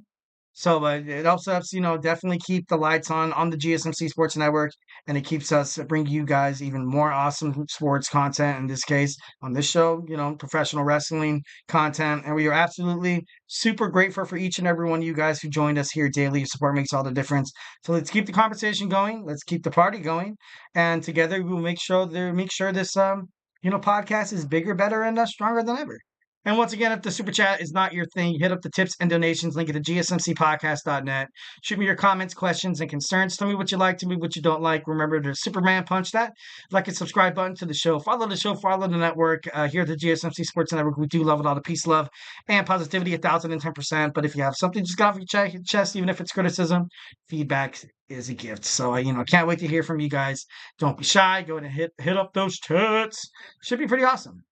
So it also helps, definitely keep the lights on the GSMC Sports Network, and it keeps us bring you guys even more awesome sports content. In this case, on this show, professional wrestling content, and we are absolutely super grateful for each and every one of you guys who joined us here daily. Your support makes all the difference. So let's keep the conversation going. Let's keep the party going, and together we will make sure this podcast is bigger, better, and stronger than ever. And once again, if the super chat is not your thing, hit up the tips and donations link at the gsmcpodcast.net. Shoot me your comments, questions, and concerns. Tell me what you like, tell me what you don't like. Remember to Superman punch that like and subscribe button to the show. Follow the show, follow the network. Here at the GSMC Sports Network, we do love it all. The peace, love, and positivity, 1,010%. But if you have something just got off your chest, even if it's criticism, feedback is a gift. So, can't wait to hear from you guys. Don't be shy. Go ahead and hit up those chats. Should be pretty awesome.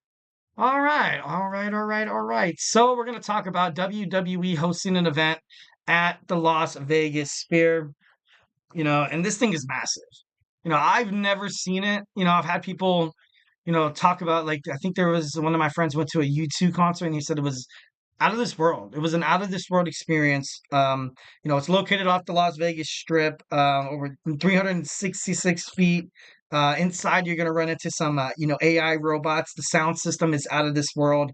All right. So we're going to talk about WWE hosting an event at the Las Vegas Sphere, and this thing is massive. I've never seen it. I've had people, talk about, like, I think there was one of my friends went to a U2 concert and he said it was out of this world. It was an out of this world experience. It's located off the Las Vegas Strip, over 366 feet. Inside, you're going to run into some, AI robots. The sound system is out of this world.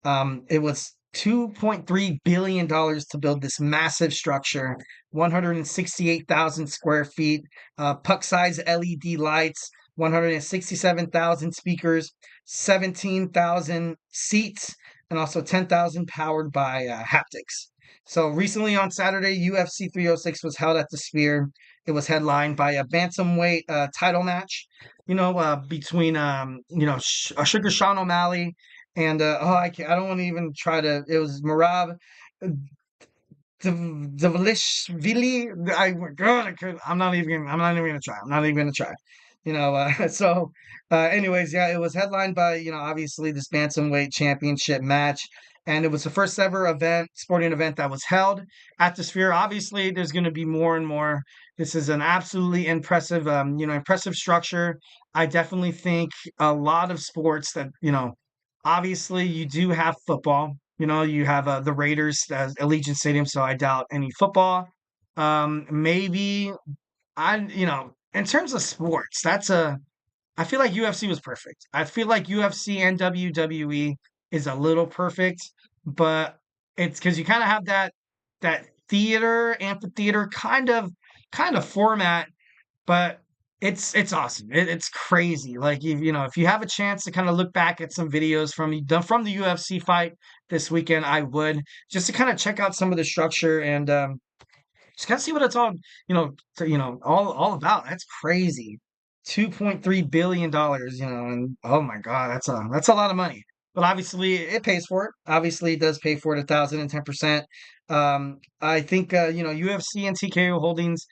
It was $2.3 billion to build this massive structure, 168,000 square feet, puck-size LED lights, 167,000 speakers, 17,000 seats, and also 10,000 powered by haptics. So recently on Saturday, UFC 306 was held at the Sphere. It was headlined by a bantamweight title match, between Sugar Sean O'Malley and I don't want to even try to. It was Merab Dvalishvili. I'm not even gonna try. Anyways, yeah, it was headlined by obviously this bantamweight championship match. And it was the first ever sporting event that was held at the Sphere. Obviously, there's going to be more and more. This is an absolutely impressive, impressive structure. I definitely think a lot of sports that, obviously you do have football. You have the Raiders as Allegiant Stadium, so I doubt any football. Maybe in terms of sports, I feel like UFC was perfect. I feel like UFC and WWE is a little perfect, but it's because you kind of have that amphitheater kind of format, but it's awesome. It's crazy. Like if you have a chance to kind of look back at some videos from the UFC fight this weekend, I would, just to kind of check out some of the structure and just kind of see what it's all all about. That's crazy. $2.3 billion, and oh my God, that's a lot of money. but obviously it pays for it. Obviously, it does pay for it 1,010%. I think UFC and TKO Holdings,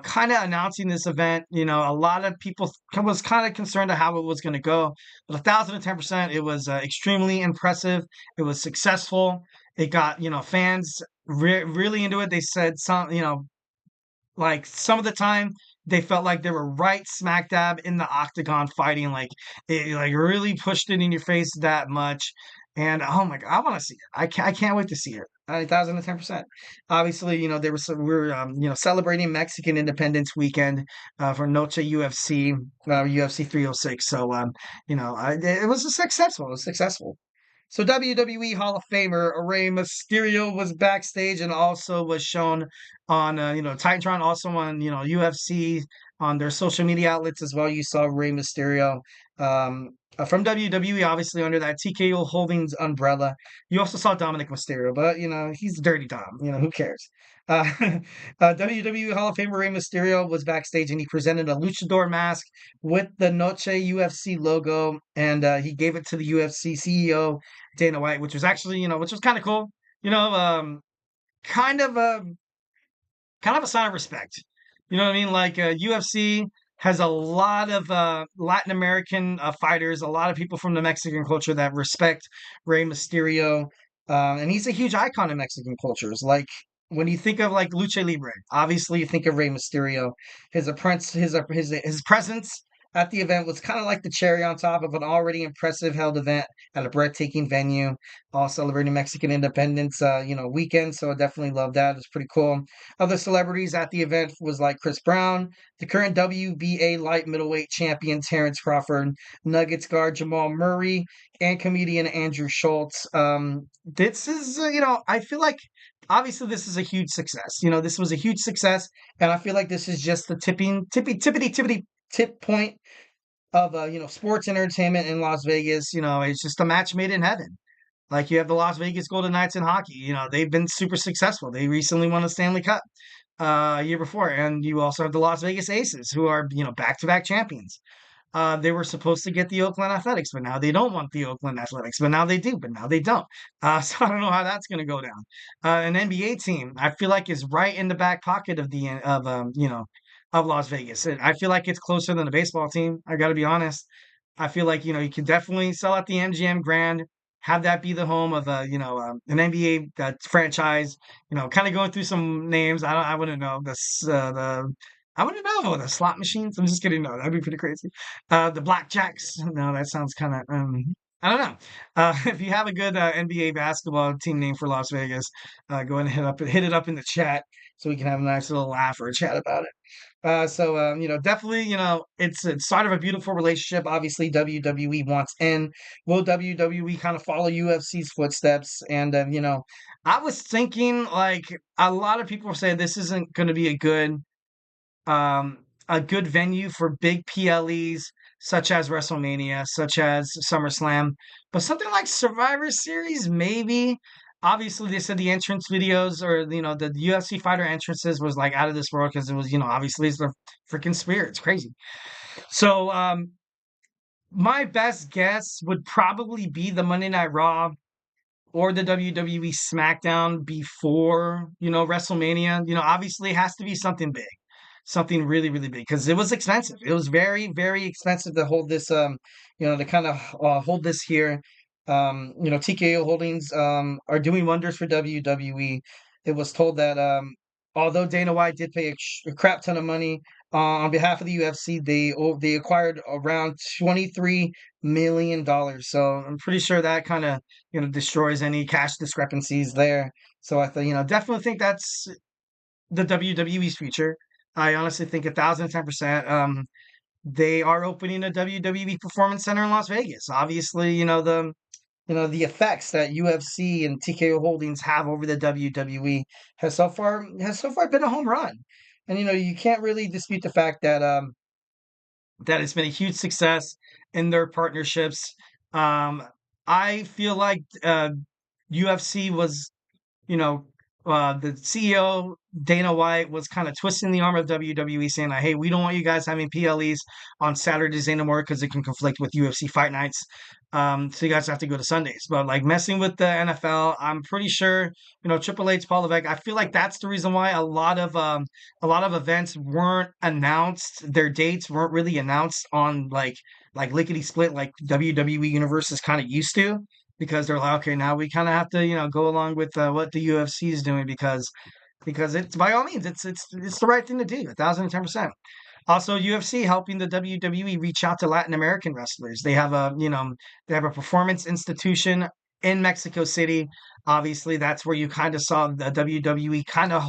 kind of announcing this event. A lot of people was kind of concerned of how it was going to go, but 1,010%. It was extremely impressive. It was successful. It got fans really into it. They said like some of the time they felt like they were right smack dab in the octagon fighting. Like it like really pushed it in your face that much. And oh my god, I want to see it. I can't wait to see it. 1,010%. Obviously, they were we're celebrating Mexican Independence Weekend for Noche UFC, UFC 306. So it was successful. It was successful. So WWE Hall of Famer Rey Mysterio was backstage and also was shown on Titantron, also on UFC on their social media outlets as well. You saw Rey Mysterio from WWE, obviously under that TKO Holdings umbrella. You also saw Dominic Mysterio, but he's Dirty Dom. Who cares? Uh, WWE Hall of Famer Rey Mysterio was backstage and he presented a luchador mask with the Noche UFC logo, and he gave it to the UFC CEO Dana White, which was actually, which was kind of cool. You know, um, kind of a sign of respect. You know what I mean? Like UFC has a lot of Latin American fighters, a lot of people from the Mexican culture that respect Rey Mysterio, and he's a huge icon in Mexican cultures. Like when you think of like lucha libre, obviously you think of Rey Mysterio. His presence at the event was kind of like the cherry on top of an already impressive held event at a breathtaking venue, all celebrating Mexican independence, weekend. So I definitely love that. It's pretty cool. Other celebrities at the event was like Chris Brown, the current WBA light middleweight champion Terrence Crawford, Nuggets guard Jamal Murray, and comedian Andrew Schultz. This is, I feel like obviously this is a huge success. This was a huge success, and I feel like this is just the tippity tip point of sports entertainment in Las Vegas. It's just a match made in heaven. Like you have the Las Vegas Golden Knights in hockey. They've been super successful. They recently won a Stanley Cup a year before, and you also have the Las Vegas Aces, who are back-to-back champions. They were supposed to get the Oakland Athletics, but now they don't want the Oakland Athletics. But now they do, but now they don't. So I don't know how that's going to go down. An NBA team, I feel like, is right in the back pocket of of Las Vegas. I feel like it's closer than the baseball team. I got to be honest. I feel like you can definitely sell out the MGM Grand, have that be the home of an NBA franchise. Kind of going through some names. I wouldn't know the I wouldn't know the slot machines. I'm just kidding. No, that'd be pretty crazy. The Blackjacks. No, that sounds kind of. I don't know. If you have a good NBA basketball team name for Las Vegas, go ahead and hit it up in the chat so we can have a nice little laugh or a chat about it. Definitely, it's sort of a beautiful relationship. Obviously, WWE wants in. Will WWE kind of follow UFC's footsteps? And I was thinking like a lot of people are saying this isn't going to be a good venue for big PLEs such as WrestleMania, such as SummerSlam, but something like Survivor Series, maybe. Obviously, they said the entrance videos or the UFC fighter entrances was like out of this world because it was obviously it's the freaking Spear. It's crazy. So my best guess would probably be the Monday Night Raw or the WWE Smackdown before WrestleMania. Obviously it has to be something big, something really really big because it was expensive. It was very very expensive to hold this to kind of hold this here. TKO Holdings are doing wonders for WWE. It was told that although Dana White did pay a crap ton of money on behalf of the UFC, they acquired around $23 million. So I'm pretty sure that kind of destroys any cash discrepancies there. So I thought definitely think that's the WWE's future. I honestly think 1,010%. They are opening a WWE Performance Center in Las Vegas. Obviously, the effects that UFC and TKO Holdings have over the WWE has so far been a home run. And you can't really dispute the fact that that it's been a huge success in their partnerships. I feel like UFC was, the CEO Dana White was kind of twisting the arm of WWE, saying like, "Hey, we don't want you guys having PLEs on Saturdays anymore because it can conflict with UFC fight nights." So you guys have to go to Sundays. But like messing with the NFL, I'm pretty sure, Triple H, Paul Levesque, I feel like that's the reason why a lot of events weren't announced. Their dates weren't really announced on like lickety split like WWE Universe is kind of used to, because they're like, okay, now we kind of have to, go along with what the UFC is doing, because it's, by all means, it's the right thing to do, 1,010%. Also, UFC helping the WWE reach out to Latin American wrestlers. They have a performance institution in Mexico City. Obviously, that's where you kind of saw the WWE kind of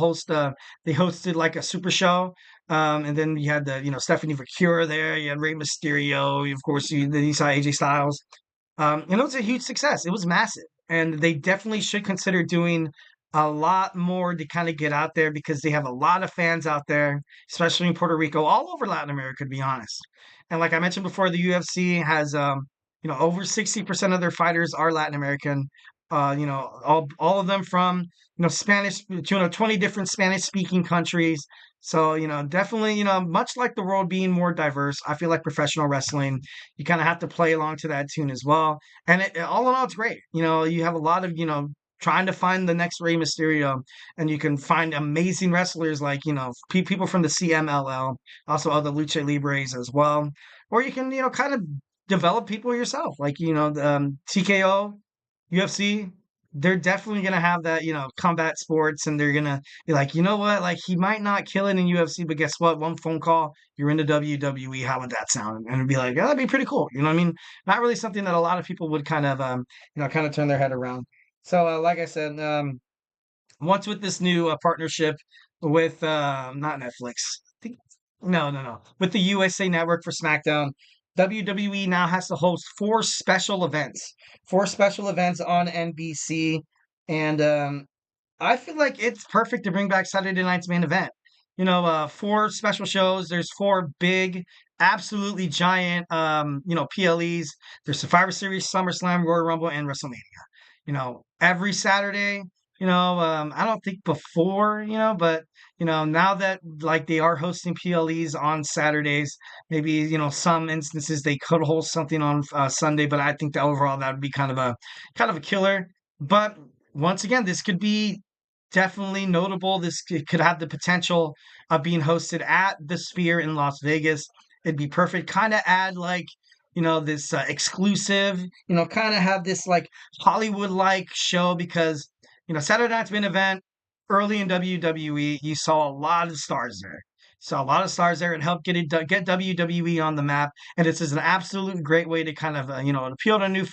they hosted like a super show. And then you had Stephanie Vicura there. You had Rey Mysterio. Of course, then you saw AJ Styles. And it was a huge success. It was massive. And they definitely should consider doing a lot more to kind of get out there, because they have a lot of fans out there, especially in Puerto Rico, all over Latin America, to be honest. And like I mentioned before, the UFC has, over 60% of their fighters are Latin American. All of them from, Spanish, 20 different Spanish speaking countries. So, definitely, much like the world being more diverse, I feel like professional wrestling, you kind of have to play along to that tune as well. And all in all, it's great. You have a lot of, trying to find the next Rey Mysterio, and you can find amazing wrestlers like, people from the CMLL, also other Lucha Libres as well. Or you can, kind of develop people yourself, like, TKO, UFC. They're definitely going to have that, combat sports, and they're going to be like, you know what, like, he might not kill it in UFC, but guess what? One phone call, you're in the WWE. How would that sound? And it'd be like, oh, that'd be pretty cool. You know what I mean? Not really something that a lot of people would kind of, kind of turn their head around. So, like I said, once with this new partnership with not Netflix, no, with the USA Network for SmackDown, WWE now has to host four special events on NBC, and I feel like it's perfect to bring back Saturday night's main event. Four special shows. There's four big, absolutely giant, PLEs. There's Survivor Series, SummerSlam, Royal Rumble, and WrestleMania. Every Saturday. I don't think before, but now that like they are hosting PLEs on Saturdays, maybe some instances they could host something on Sunday, but I think that overall that would be kind of a killer. But once again, this could be definitely notable. This could have the potential of being hosted at the Sphere in Las Vegas. It'd be perfect. Kind of add like this exclusive, kind of have this like Hollywood-like show, because, Saturday night's main event early in WWE, you saw a lot of stars there. Saw a lot of stars there, and helped get WWE on the map. And this is an absolute great way to kind of, appeal to a new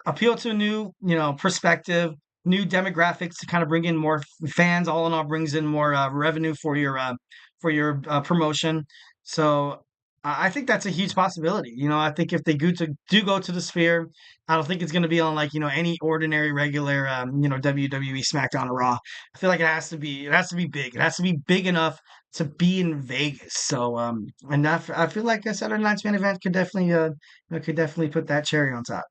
appeal to a new, perspective, new demographics, to kind of bring in more fans. All in all, brings in more revenue for your promotion. So I think that's a huge possibility. I think if they do go to the Sphere, I don't think it's going to be on like any ordinary regular WWE Smackdown or Raw. I feel like it has to be big. It has to be big enough to be in Vegas. So and I feel like a Saturday night's main event could definitely put that cherry on top.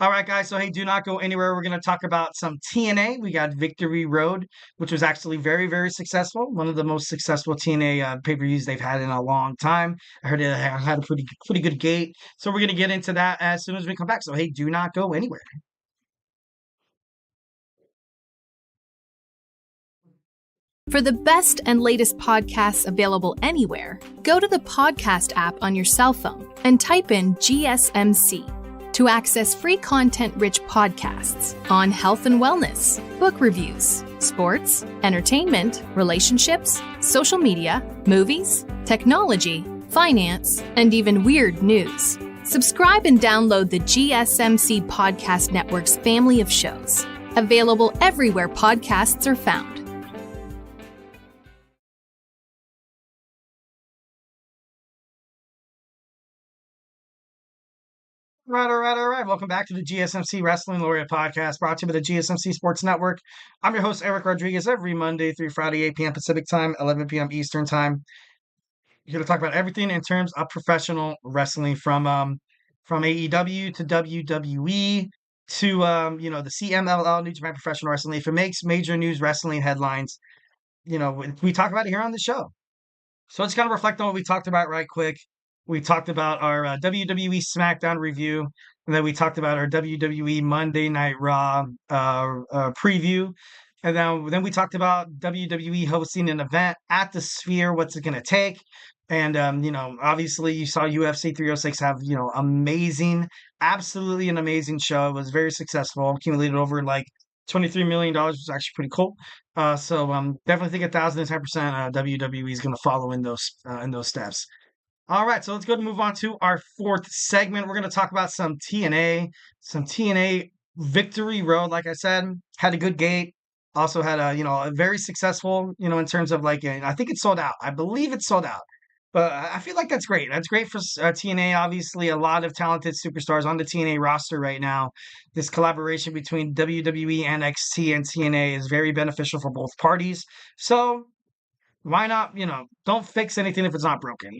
All right, guys. So, hey, do not go anywhere. We're going to talk about some TNA. We got Victory Road, which was actually very, very successful. One of the most successful TNA pay-per-views they've had in a long time. I heard it had a pretty good gate. So we're going to get into that as soon as we come back. So, hey, do not go anywhere. For the best and latest podcasts available anywhere, go to the podcast app on your cell phone and type in GSMC to access free content-rich podcasts on health and wellness, book reviews, sports, entertainment, relationships, social media, movies, technology, finance, and even weird news. Subscribe and download the GSMC Podcast Network's family of shows, available everywhere podcasts are found. All right. Welcome back to the GSMC Wrestling Laureate Podcast, brought to you by the GSMC Sports Network. I'm your host, Eric Rodriguez, every Monday through Friday, 8 p.m. Pacific Time, 11 p.m. Eastern Time. We're going to talk about everything in terms of professional wrestling, from AEW to WWE to, the CMLL, New Japan Professional Wrestling. If it makes major news wrestling headlines, we talk about it here on the show. So let's kind of reflect on what we talked about right quick. We talked about our WWE Smackdown review. And then we talked about our WWE Monday Night Raw preview. And then we talked about WWE hosting an event at the Sphere. What's it going to take? And, obviously you saw UFC 306 have, absolutely an amazing show. It was very successful, accumulated over like $23 million, which was actually pretty cool. So definitely think 1,010% WWE is going to follow in those steps. All right, so let's go and move on to our fourth segment. We're going to talk about some TNA Victory Road. Like I said, had a good gate. Also had a very successful, in terms of I think it's sold out. I believe it's sold out. But I feel like that's great. That's great for TNA. Obviously, a lot of talented superstars on the TNA roster right now. This collaboration between WWE, NXT, and TNA is very beneficial for both parties. So why not, don't fix anything if it's not broken.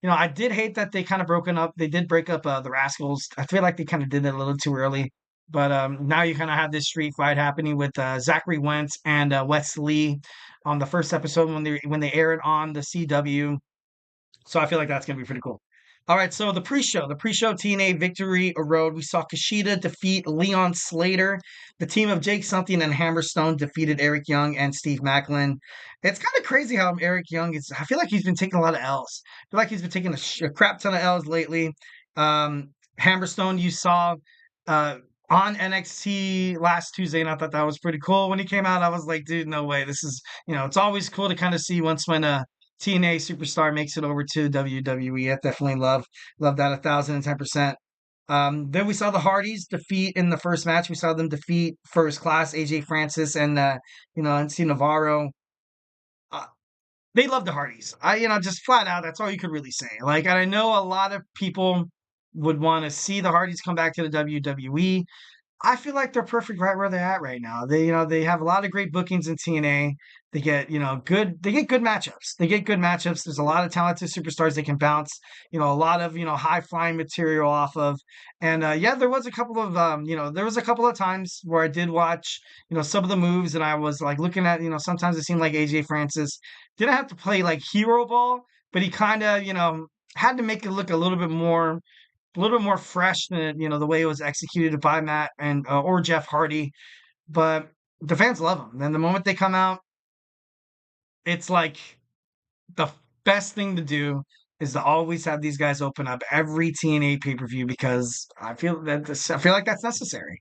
I did hate that they kind of broken up. They did break up the Rascals. I feel like they kind of did it a little too early. But now you kind of have this street fight happening with Zachary Wentz and Wes Lee on the first episode when they aired on the CW. So I feel like that's going to be pretty cool. All right, so the pre-show TNA Victory Road, we saw Kushida defeat Leon Slater. The team of Jake Something and Hammerstone defeated Eric Young and Steve Macklin. It's kind of crazy how Eric Young I feel like he's been taking a lot of L's. I feel like he's been taking a crap ton of L's lately. Hammerstone, you saw on NXT last Tuesday, and I thought that was pretty cool. When he came out, I was like, dude, no way. This is, it's always cool to kind of see when TNA superstar makes it over to WWE. I definitely love that 1,010%. Then we saw the Hardys defeat in the first match. We saw them defeat First Class, AJ Francis, and NC Navarro. They love the Hardys. Just flat out, that's all you could really say. And I know a lot of people would want to see the Hardys come back to the WWE. I feel like they're perfect right where they're at right now. They have a lot of great bookings in TNA. They get, good matchups. There's a lot of talented superstars they can bounce, a lot of, high flying material off of. And there was a couple of times where I did watch, some of the moves and I was looking at, sometimes it seemed like AJ Francis didn't have to play hero ball, but he kind of, had to make it look a little bit more fresh than the way it was executed by Matt and or Jeff Hardy. But the fans love them. And the moment they come out, it's the best thing to do is to always have these guys open up every TNA pay-per-view because I feel like that's necessary.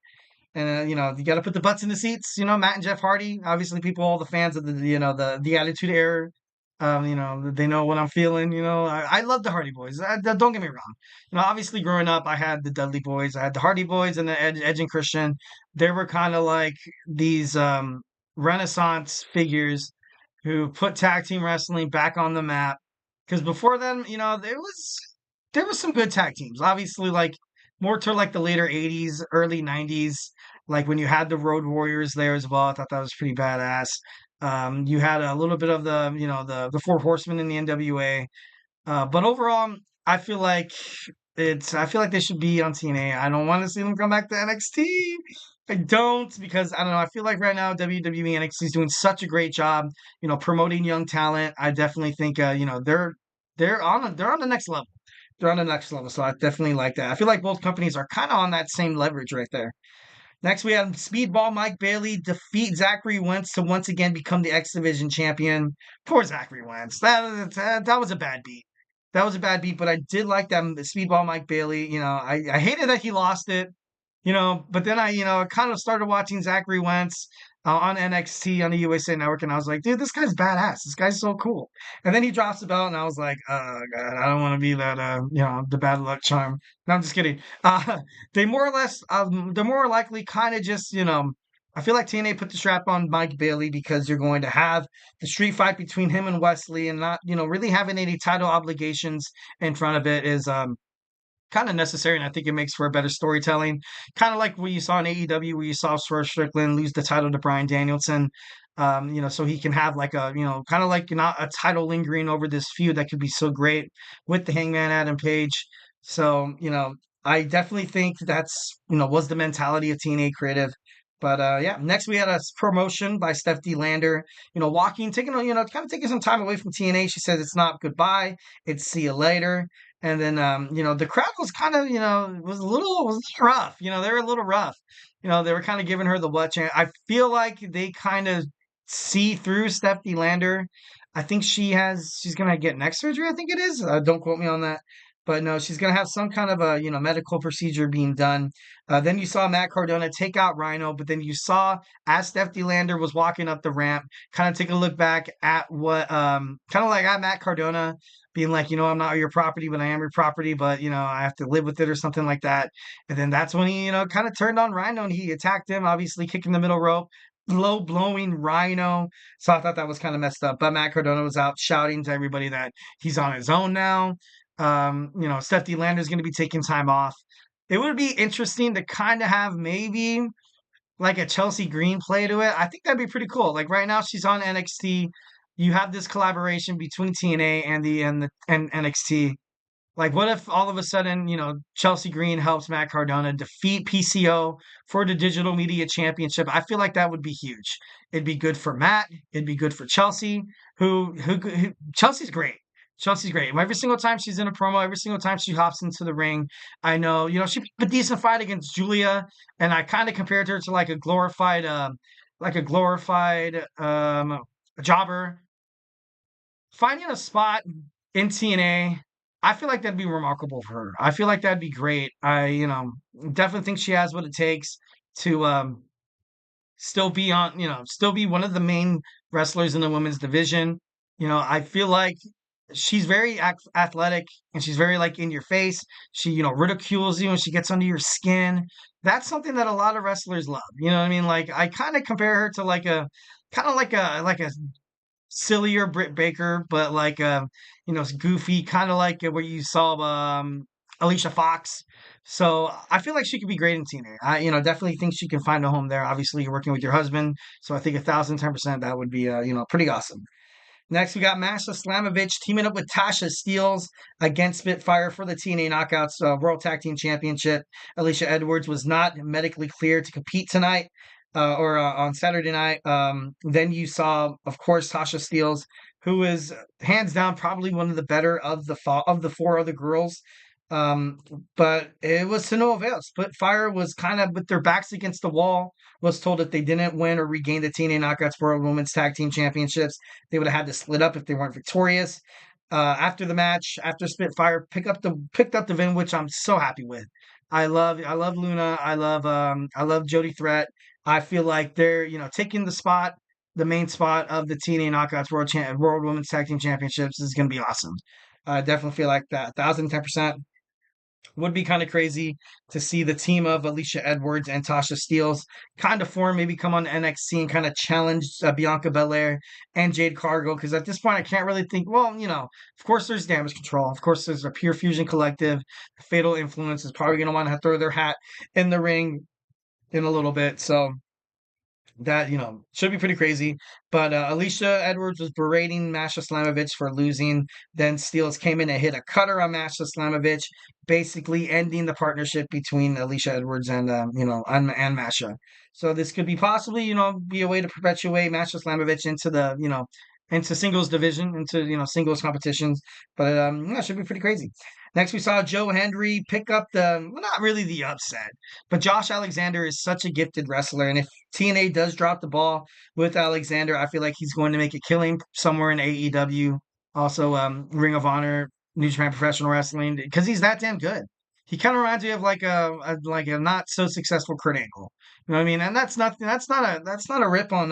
And you got to put the butts in the seats. Matt and Jeff Hardy, obviously all the fans of the Attitude Era. They know what I'm feeling. I love the Hardy Boys. Don't get me wrong. Obviously growing up, I had the Dudley Boys, I had the Hardy Boys, and the Edge and Christian. They were kind of like these Renaissance figures who put tag team wrestling back on the map. Because before then, there was some good tag teams. Obviously, more to the later '80s, early '90s. When you had the Road Warriors there as well, I thought that was pretty badass. You had a little bit of the Four Horsemen in the NWA, but overall, I feel like they should be on TNA. I don't want to see them come back to NXT. I don't because I don't know. I feel like right now WWE NXT is doing such a great job, promoting young talent. I definitely think they're on the next level. They're on the next level, so I definitely like that. I feel like both companies are kind of on that same leverage right there. Next, we had Speedball Mike Bailey defeat Zachary Wentz to once again become the X Division champion. Poor Zachary Wentz. That was a bad beat. That was a bad beat, but I did like that Speedball Mike Bailey. I hated that he lost it. But then I kind of started watching Zachary Wentz on NXT on the USA Network, and I was like, dude, this guy's badass. This guy's so cool. And then he drops the belt, and I was like, oh, God, I don't want to be that, the bad luck charm. No, I'm just kidding. They're more or likely kind of just, I feel like TNA put the strap on Mike Bailey because you're going to have the street fight between him and Wesley and not, really having any title obligations in front of it is, kind of necessary, and I think it makes for a better storytelling. Kind of like what you saw in AEW, where you saw Swerve Strickland lose the title to Bryan Danielson, so he can have kind of like not a title lingering over this feud that could be so great with the Hangman Adam Page. So, I definitely think that's, was the mentality of TNA Creative. But next we had a promotion by Steph D. Lander, taking some time away from TNA. She says it's not goodbye, it's see you later. And then, the crowd was kind of, was a little rough. They were a little rough. They were kind of giving her the what chance. I feel like they kind of see through Stephanie Lander. I think she's going to get neck surgery. I think it is. Don't quote me on that. But no, she's going to have some kind of a, medical procedure being done. Then you saw Matt Cardona take out Rhino, but then you saw as Stephanie Lander was walking up the ramp, kind of take a look back at what, kind of like at Matt Cardona being like, I'm not your property, but I am your property, but, I have to live with it or something like that. And then that's when he, kind of turned on Rhino and he attacked him, obviously kicking the middle rope, low blowing Rhino. So I thought that was kind of messed up. But Matt Cardona was out shouting to everybody that he's on his own now. Stephanie Lander's going to be taking time off. It would be interesting to kind of have maybe like a Chelsea Green play to it. I think that'd be pretty cool. Like right now she's on NXT. You have this collaboration between TNA and NXT. Like, what if all of a sudden, Chelsea Green helps Matt Cardona defeat PCO for the Digital Media Championship? I feel like that would be huge. It'd be good for Matt. It'd be good for Chelsea, who Chelsea's great. Chelsea's great. Every single time she's in a promo, every single time she hops into the ring, I know, she put a decent fight against Julia, and I kind of compared her to like a glorified jobber. Finding a spot in TNA, I feel like that'd be remarkable for her. I feel like that'd be great. I, definitely think she has what it takes to still be one of the main wrestlers in the women's division. I feel like she's very athletic and she's very like in your face. She, ridicules you and she gets under your skin. That's something that a lot of wrestlers love. You know what I mean? Like I kind of compare her to like a sillier Britt Baker, but like goofy, kind of like where you saw Alicia Fox. So I feel like she could be great in TNA. I definitely think she can find a home there. Obviously, you're working with your husband, so I think 1,010% that would be pretty awesome. Next, we got Masha Slamovich teaming up with Tasha Steelz against Spitfire for the TNA Knockouts World Tag Team Championship. Alicia Edwards was not medically cleared to compete tonight or on Saturday night. Then you saw, of course, Tasha Steelz, who is hands down probably one of the better of the four other girls. But it was to no avail. Spitfire was kind of with their backs against the wall, was told that they didn't win or regain the TNA Knockouts World Women's Tag Team Championships, they would have had to split up if they weren't victorious. After the match, after Spitfire picked up the win, which I'm so happy with. I love Luna. I love Jody Threat. I feel like they're taking the main spot of the TNA Knockouts World Women's Tag Team Championships is going to be awesome. I definitely feel like that 1,010%. Would be kind of crazy to see the team of Alicia Edwards and Tasha Steelz kind of form, maybe come on NXT and kind of challenge Bianca Belair and Jade Cargill. Because at this point, I can't really think, well, of course there's Damage Control. Of course there's a Pure Fusion Collective. Fatal Influence is probably going to want to throw their hat in the ring in a little bit. So that, should be pretty crazy. But Alicia Edwards was berating Masha Slamovich for losing. Then Steelz came in and hit a cutter on Masha Slamovich, basically ending the partnership between Alicia Edwards and Masha. So this could be possibly, be a way to perpetuate Masha Slamovich into the, into singles division, into, singles competitions. But it should be pretty crazy. Next, we saw Joe Hendry pick up not really the upset, but Josh Alexander is such a gifted wrestler. And if TNA does drop the ball with Alexander, I feel like he's going to make a killing somewhere in AEW. Also, Ring of Honor, New Japan Professional Wrestling, because he's that damn good. He kind of reminds me of like a not so successful Kurt Angle. You know what I mean? And that's not a rip on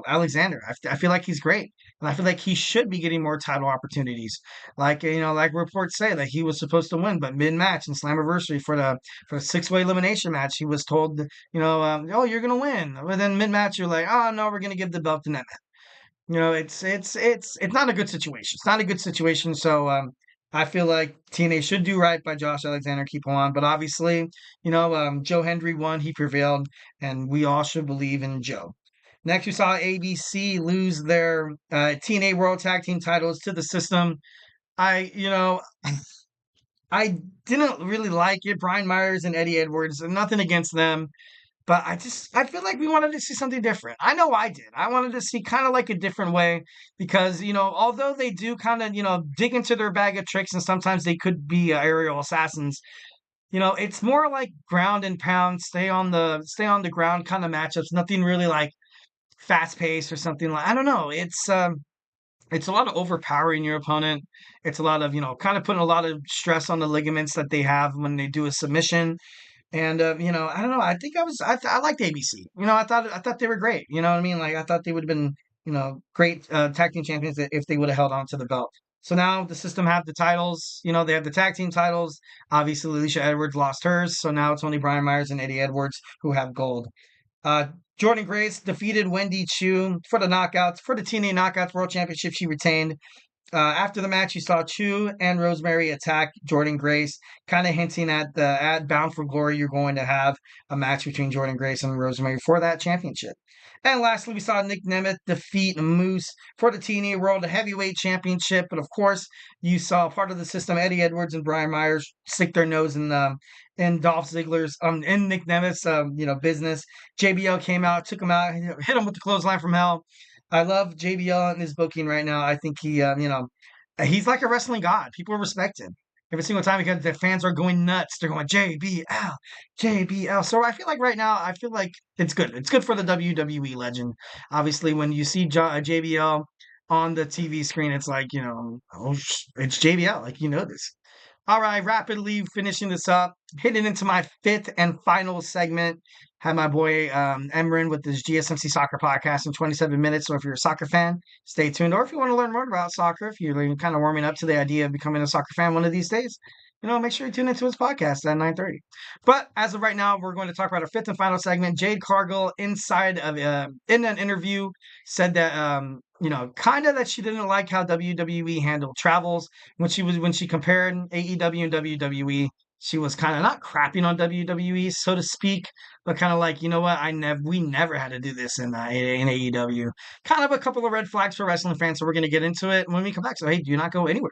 Alexander. I feel like he's great, and I feel like he should be getting more title opportunities. Like like reports say that he was supposed to win, but mid match in Slammiversary for the 6-way elimination match, he was told oh, you're gonna win, but then mid match you're like, oh no, we're gonna give the belt to Netman. It's not a good situation. It's not a good situation. So I feel like TNA should do right by Josh Alexander, keep him on. But obviously, Joe Hendry won. He prevailed, and we all should believe in Joe. Next, we saw ABC lose their TNA World Tag Team titles to the System. I didn't really like it. Brian Myers and Eddie Edwards, nothing against them. But I feel like we wanted to see something different. I know I did. I wanted to see kind of like a different way because, although they do kind of, dig into their bag of tricks and sometimes they could be aerial assassins, it's more like ground and pound, stay on the ground kind of matchups. Nothing really like fast paced or something like, I don't know. It's a lot of overpowering your opponent. It's a lot of, kind of putting a lot of stress on the ligaments that they have when they do a submission. And I don't know. I think I liked ABC. I thought they were great. You know what I mean? Like I thought they would have been, great tag team champions if they would have held on to the belt. So now the system have the titles. They have the tag team titles. Obviously, Alicia Edwards lost hers, so now it's only Brian Myers and Eddie Edwards who have gold. Uh, Jordan Grace defeated Wendy Chu for the knockouts for the TNA Knockouts World Championship. She retained. After the match, you saw Chu and Rosemary attack Jordan Grace, kind of hinting at Bound for Glory, you're going to have a match between Jordan Grace and Rosemary for that championship. And lastly, we saw Nick Nemeth defeat Moose for the TNA World Heavyweight Championship. But of course, you saw part of the system, Eddie Edwards and Brian Myers, stick their nose in Dolph Ziggler's in Nick Nemeth's business. JBL came out, took him out, hit him with the clothesline from hell. I love JBL in his booking right now. I think he's like a wrestling god. People respect him. Every single time because the fans are going nuts. They're going JBL, JBL. So I feel like right now, I feel like it's good. It's good for the WWE legend. Obviously, when you see JBL on the TV screen, it's like, it's JBL. Like, this. All right, rapidly finishing this up, hitting into my fifth and final segment. Had my boy Emran with this GSMC Soccer Podcast in 27 minutes. So if you're a soccer fan, stay tuned. Or if you want to learn more about soccer, if you're kind of warming up to the idea of becoming a soccer fan one of these days, make sure you tune into his podcast at 9:30. But as of right now, we're going to talk about our fifth and final segment. Jade Cargill, in an interview, said that kind of that she didn't like how WWE handled travels when she compared AEW and WWE. She was kind of not crapping on WWE, so to speak, but kind of like, what? We never had to do this in AEW. Kind of a couple of red flags for wrestling fans, so we're going to get into it when we come back. So hey, do not go anywhere.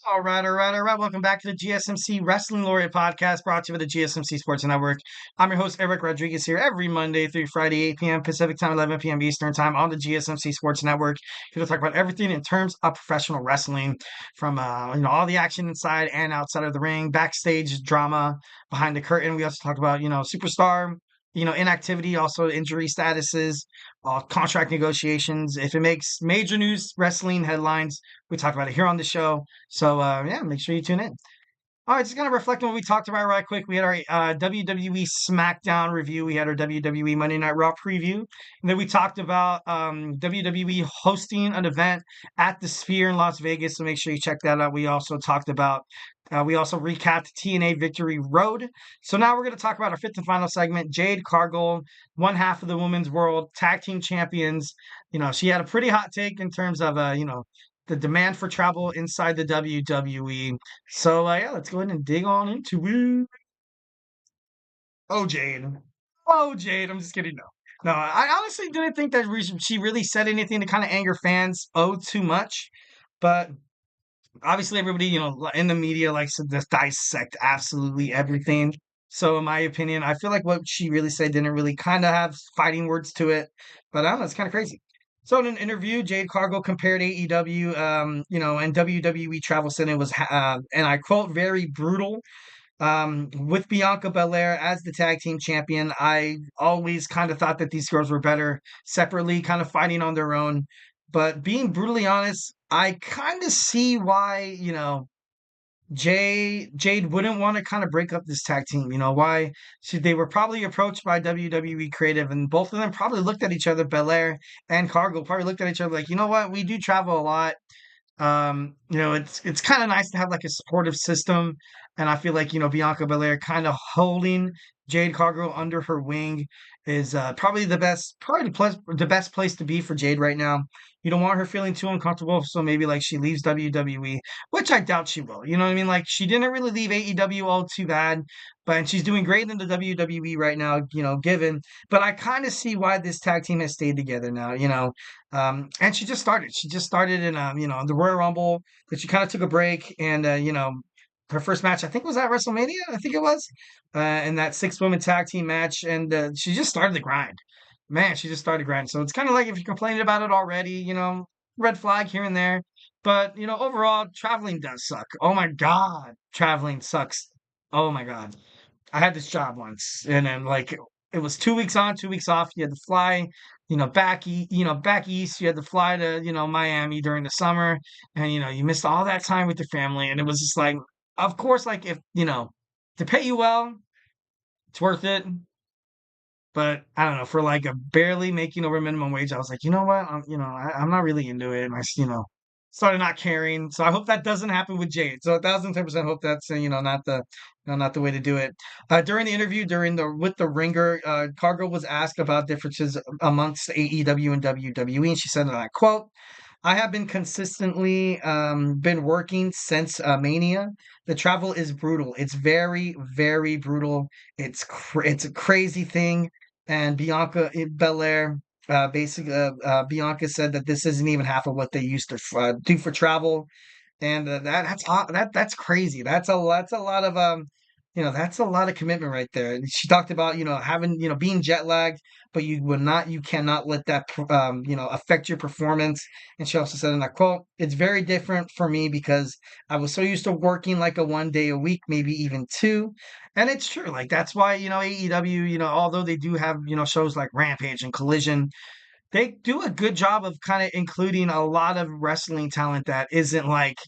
All right, all right, all right. Welcome back to the GSMC Wrestling Laureate Podcast, brought to you by the GSMC Sports Network. I'm your host, Eric Rodriguez, here every Monday through Friday, 8 p.m. Pacific Time, 11 p.m. Eastern Time on the GSMC Sports Network. Here to talk about everything in terms of professional wrestling, from all the action inside and outside of the ring, backstage drama, behind the curtain. We also talk about superstar, inactivity, also injury statuses, contract negotiations. If it makes major news wrestling headlines, we talk about it here on the show. So, make sure you tune in. All right, just kind of reflecting what we talked about right quick. We had our WWE Smackdown review. We had our WWE Monday Night Raw preview. And then we talked about WWE hosting an event at the Sphere in Las Vegas. So make sure you check that out. We also talked about, we also recapped TNA Victory Road. So now we're going to talk about our fifth and final segment. Jade Cargill, one half of the Women's World Tag Team Champions. She had a pretty hot take in terms of, the demand for travel inside the WWE. So, let's go ahead and dig on into it. Oh, Jade. Oh, Jade. I'm just kidding. No, I honestly didn't think that she really said anything to kind of anger fans too much. But obviously everybody, in the media likes to just dissect absolutely everything. So in my opinion, I feel like what she really said didn't really kind of have fighting words to it, but I don't know, it's kind of crazy. So in an interview, Jade Cargill compared AEW, and WWE Travel Center was, and I quote, very brutal. With Bianca Belair as the tag team champion, I always kind of thought that these girls were better separately, kind of fighting on their own. But being brutally honest, I kind of see why, Jade wouldn't want to kind of break up this tag team. Why they were probably approached by WWE Creative, and both of them probably looked at each other, Belair and Cargill probably looked at each other like, you know what, we do travel a lot. It's kind of nice to have like a supportive system, and I feel like Bianca Belair kind of holding Jade Cargill under her wing is probably the best place to be for Jade right now. You don't want her feeling too uncomfortable, so maybe like she leaves WWE, which I doubt she will. You know what I mean? Like she didn't really leave AEW all too bad, but and she's doing great in the WWE right now. Given, but I kind of see why this tag team has stayed together now. And she just started. She just started in, the Royal Rumble, but she kind of took a break. And, her first match, I think, was at WrestleMania. I think it was, in that 6-woman tag team match. And she just started the grind. Man, she just started grinding. So it's kind of like if you're complaining about it already, red flag here and there. But, overall, traveling does suck. Oh my God. Traveling sucks. Oh my God. I had this job once, and then like it was 2 weeks on, 2 weeks off. You had to fly, back east. You had to fly to Miami during the summer, and you missed all that time with your family, and it was just like, of course, like if to pay you well, it's worth it. But I don't know, for like a barely making over minimum wage, I was like, you know what, I'm not really into it, and started not caring. So I hope that doesn't happen with Jade. So 1,010% hope that's not the way to do it. During the interview, with the Ringer, Cargill was asked about differences amongst AEW and WWE, and she said, and I quote, "I have been consistently been working since Mania. The travel is brutal. It's very, very brutal. It's a crazy thing." And Bianca Belair, basically, Bianca said that this isn't even half of what they used to do for travel, and that's crazy. That's a lot of commitment right there. And she talked about having being jet lagged, but you cannot let that affect your performance. And she also said in that quote, "It's very different for me because I was so used to working like a 1 day a week, maybe even two." And it's true. Like that's why AEW, although they do have shows like Rampage and Collision, they do a good job of kind of including a lot of wrestling talent that isn't like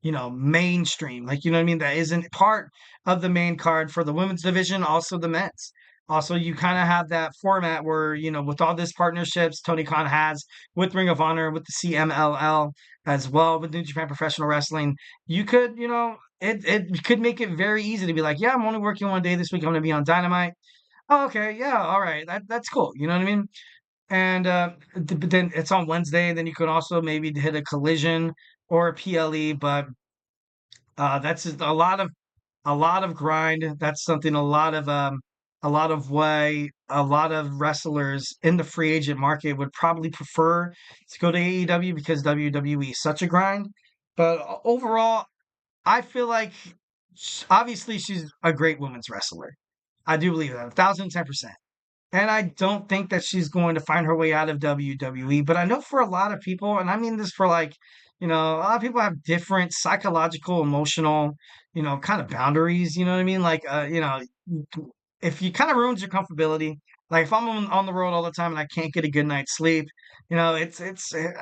mainstream, like, you know what I mean? That isn't part of the main card for the women's division, also the men's. Also, you kind of have that format where, with all these partnerships Tony Khan has with Ring of Honor, with the CMLL, as well with New Japan Professional Wrestling, you could, it could make it very easy to be like, yeah, I'm only working 1 day this week. I'm going to be on Dynamite. Oh, okay. Yeah. All right. That's cool. You know what I mean? And but then it's on Wednesday. Then you could also maybe hit a Collision or a PLE, but that's just a lot of grind. That's something a lot of wrestlers in the free agent market would probably prefer to go to AEW because WWE is such a grind. But overall, I feel like obviously she's a great women's wrestler. I do believe that 1,010%. And I don't think that she's going to find her way out of WWE. But I know for a lot of people, and I mean this for like, a lot of people have different psychological, emotional, kind of boundaries. You know what I mean? Like, if you kind of ruins your comfortability, like if I'm on the road all the time and I can't get a good night's sleep, I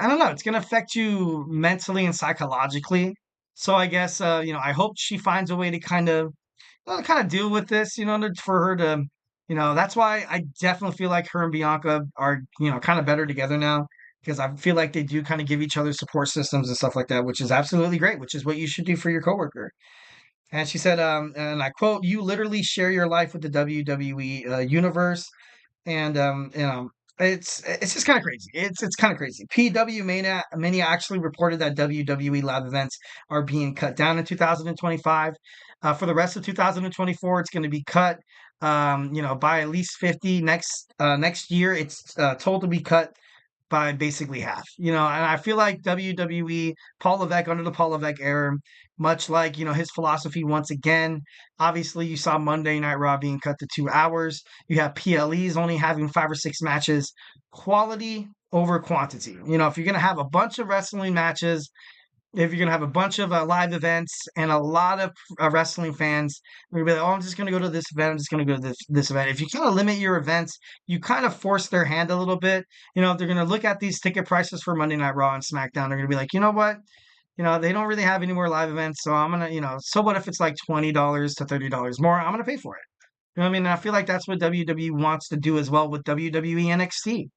don't know, it's going to affect you mentally and psychologically. So I guess, I hope she finds a way to kind of deal with this, for her to, that's why I definitely feel like her and Bianca are, kind of better together now because I feel like they do kind of give each other support systems and stuff like that, which is absolutely great, which is what you should do for your coworker. And she said, and I quote, "You literally share your life with the WWE universe." And it's just kind of crazy. It's kind of crazy. PW Mania actually reported that WWE live events are being cut down in 2025. For the rest of 2024, it's going to be cut, by at least 50. Next year, it's told to be cut by basically half, and I feel like WWE, Paul Levesque under the Paul Levesque era, much like, his philosophy once again, obviously you saw Monday Night Raw being cut to 2 hours. You have PLEs only having 5 or 6 matches, quality over quantity. If you're going to have a bunch of wrestling matches, if you're going to have a bunch of live events and a lot of wrestling fans, you're going to be like, oh, I'm just going to go to this event. I'm just going to go to this event. If you kind of limit your events, you kind of force their hand a little bit. If they're going to look at these ticket prices for Monday Night Raw and SmackDown, they're going to be like, you know what? They don't really have any more live events. So I'm going to, so what if it's like $20 to $30 more? I'm going to pay for it. You know what I mean? And I feel like that's what WWE wants to do as well with WWE NXT.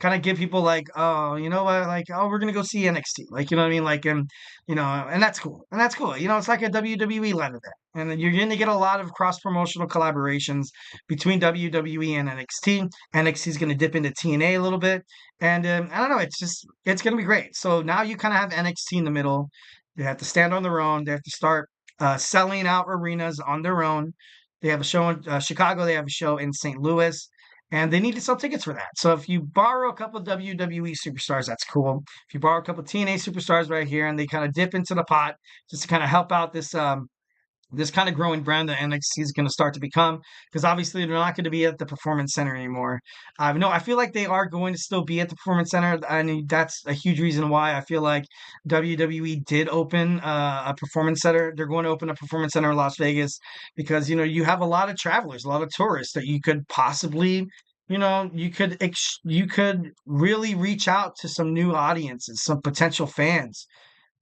Kind of give people like, oh, you know what, like, oh, we're gonna go see NXT, like, you know what I mean, like, and that's cool, It's like a WWE live event, and then you're gonna get a lot of cross promotional collaborations between WWE and NXT. NXT is gonna dip into TNA a little bit, and I don't know, it's gonna be great. So now you kind of have NXT in the middle. They have to stand on their own. They have to start selling out arenas on their own. They have a show in Chicago. They have a show in St. Louis. And they need to sell tickets for that. So if you borrow a couple of WWE superstars, that's cool. If you borrow a couple of TNA superstars right here and they kind of dip into the pot just to kind of help out this kind of growing brand that NXT is going to start to become, because obviously they're not going to be at the Performance Center anymore. No, I feel like they are going to still be at the Performance Center, and that's a huge reason why I feel like WWE did open a Performance Center. They're going to open a Performance Center in Las Vegas because, you have a lot of travelers, a lot of tourists that you could possibly, you could really reach out to some new audiences, some potential fans.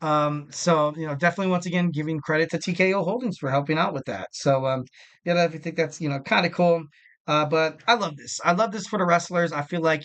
So, definitely once again, giving credit to TKO Holdings for helping out with that. So, yeah, I think that's, kind of cool. But I love this. I love this for the wrestlers. I feel like,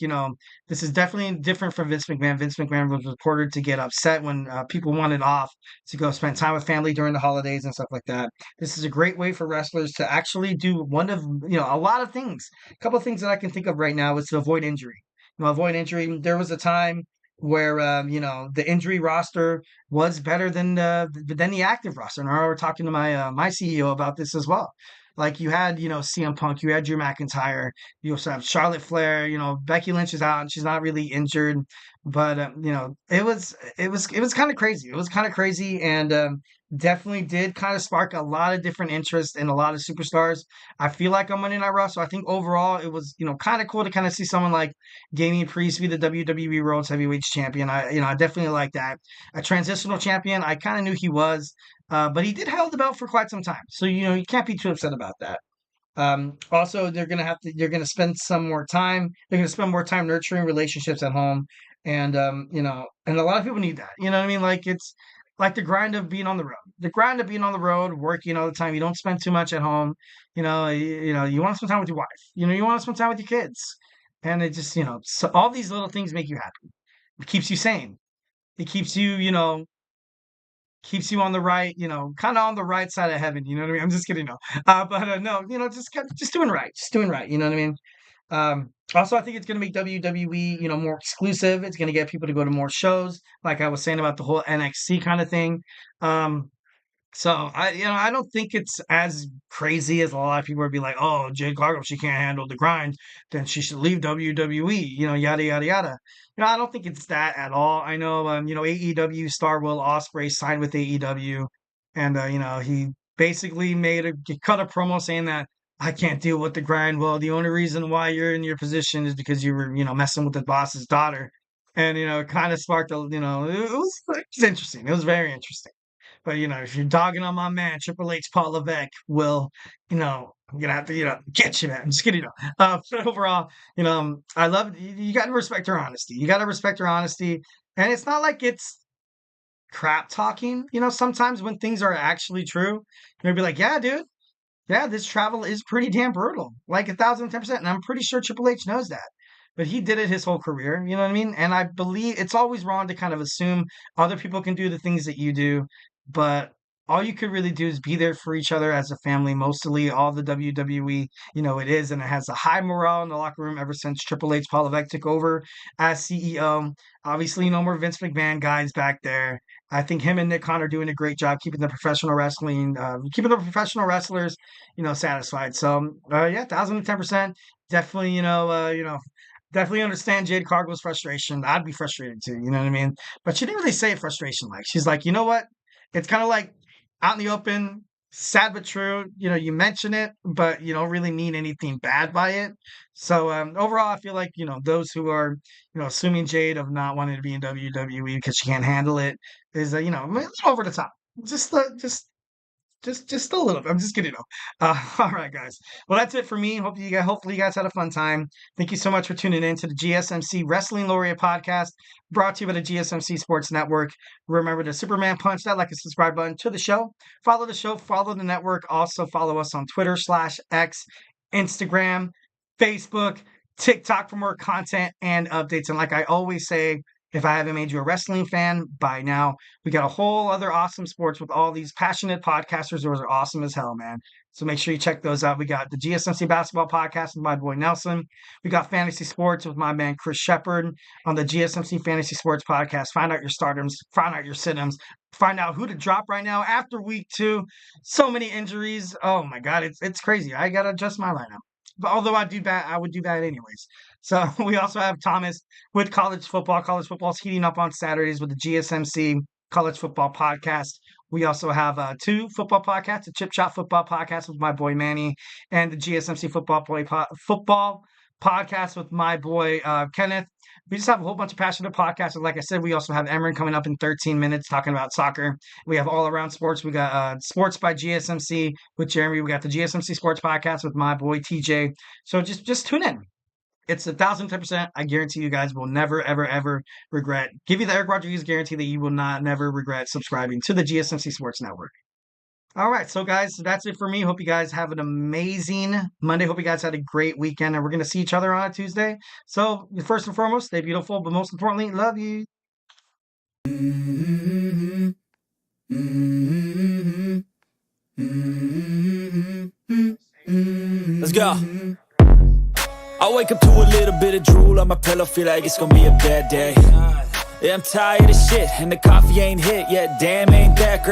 this is definitely different from Vince McMahon. Vince McMahon was reported to get upset when people wanted off to go spend time with family during the holidays and stuff like that. This is a great way for wrestlers to actually do one of, a lot of things. A couple of things that I can think of right now is to avoid injury. Avoid injury. There was a time where the injury roster was better than the active roster. And I remember talking to my CEO about this as well. Like you had CM Punk, you had Drew McIntyre, you also have Charlotte Flair. Becky Lynch is out and she's not really injured, but it was kind of crazy. It was kind of crazy, and definitely did kind of spark a lot of different interest in a lot of superstars. I feel like on Monday Night Raw, so I think overall it was kind of cool to kind of see someone like Damian Priest be the WWE World Heavyweight Champion. I definitely like that. A transitional champion, I kind of knew he was, but he did hold the belt for quite some time, so you can't be too upset about that. Also, they're gonna spend some more time. They're gonna spend more time nurturing relationships at home, and and a lot of people need that. You know what I mean? Like it's like the grind of being on the road. The grind of being on the road, working all the time. You don't spend too much at home. You want to spend time with your wife. You want to spend time with your kids, and it just so all these little things make you happy. It keeps you sane. It keeps you on the right, kind of on the right side of heaven. You know what I mean? I'm just kidding. No, but no, just doing right, You know what I mean? Also, I think it's going to make WWE, more exclusive. It's going to get people to go to more shows, like I was saying about the whole NXT kind of thing. So I don't think it's as crazy as a lot of people would be like, oh, Jade Cargill, she can't handle the grind, then she should leave WWE, yada yada yada. I don't think it's that at all. I know, AEW star Will Ospreay signed with AEW, and he basically cut a promo saying that I can't deal with the grind. Well, the only reason why you're in your position is because you were, messing with the boss's daughter, and it kind of sparked it's interesting. It was very interesting. But if you're dogging on my man Triple H, Paul Levesque, I'm gonna have to get you, man. I'm just kidding. But overall, I love you. Got to respect her honesty. You got to respect her honesty, and it's not like it's crap talking. Sometimes when things are actually true, you'll be like, yeah, dude, yeah, this travel is pretty damn brutal, like 1,010%, and I'm pretty sure Triple H knows that. But he did it his whole career, you know what I mean? And I believe it's always wrong to kind of assume other people can do the things that you do. But all you could really do is be there for each other as a family. Mostly all the WWE, it is, and it has a high morale in the locker room ever since Triple H, Paul Levesque took over as CEO. Obviously, no more Vince McMahon guys back there. I think him and Nick Khan are doing a great job keeping the professional wrestlers, satisfied. So, yeah, 1,010%. Definitely, definitely understand Jade Cargill's frustration. I'd be frustrated too, you know what I mean? But she didn't really say frustration like. She's like, you know what? It's kind of like out in the open, sad but true. You know, you mention it, but you don't really mean anything bad by it. So overall, I feel like, you know, those who are, you know, assuming Jade of not wanting to be in WWE because she can't handle it is, you know, it's over the top. Just a little bit. I'm just kidding though. All right, guys. Well, that's it for me. Hopefully you guys had a fun time. Thank you so much for tuning in to the GSMC Wrestling Laureate Podcast, brought to you by the GSMC Sports Network. Remember to Superman punch that like and subscribe button to the show. Follow the show, follow the network. Also follow us on Twitter/X, Instagram, Facebook, TikTok for more content and updates. And like I always say, if I haven't made you a wrestling fan by now, we got a whole other awesome sports with all these passionate podcasters. Those are awesome as hell, man. So make sure you check those out. We got the GSMC Basketball Podcast with my boy Nelson. We got Fantasy Sports with my man Chris Shepard on the GSMC Fantasy Sports Podcast. Find out your stardoms, find out your sit-ems, find out who to drop right now after week 2. So many injuries. Oh my God, it's crazy. I got to adjust my lineup. But although I would do that anyways. So we also have Thomas with college football. College football is heating up on Saturdays with the GSMC College Football Podcast. We also have 2 football podcasts, a Chip Shot Football Podcast with my boy Manny, and the GSMC Football Podcast with my boy Kenneth. We just have a whole bunch of passionate podcasts. And like I said, we also have Emran coming up in 13 minutes talking about soccer. We have all around sports. We got Sports by GSMC with Jeremy. We got the GSMC Sports Podcast with my boy TJ. So just tune in. It's 1,010%. I guarantee you guys will never, ever, ever regret. Give you the Eric Rodriguez guarantee that you will never regret subscribing to the GSMC Sports Network. All right, so guys, that's it for me. Hope you guys have an amazing Monday. Hope you guys had a great weekend, and we're going to see each other on a Tuesday. So first and foremost, stay beautiful, but most importantly, love you. Let's go. I wake up to a little bit of drool on my pillow, feel like it's gonna be a bad day. Yeah, I'm tired of shit, and the coffee ain't hit yet, damn, ain't that great.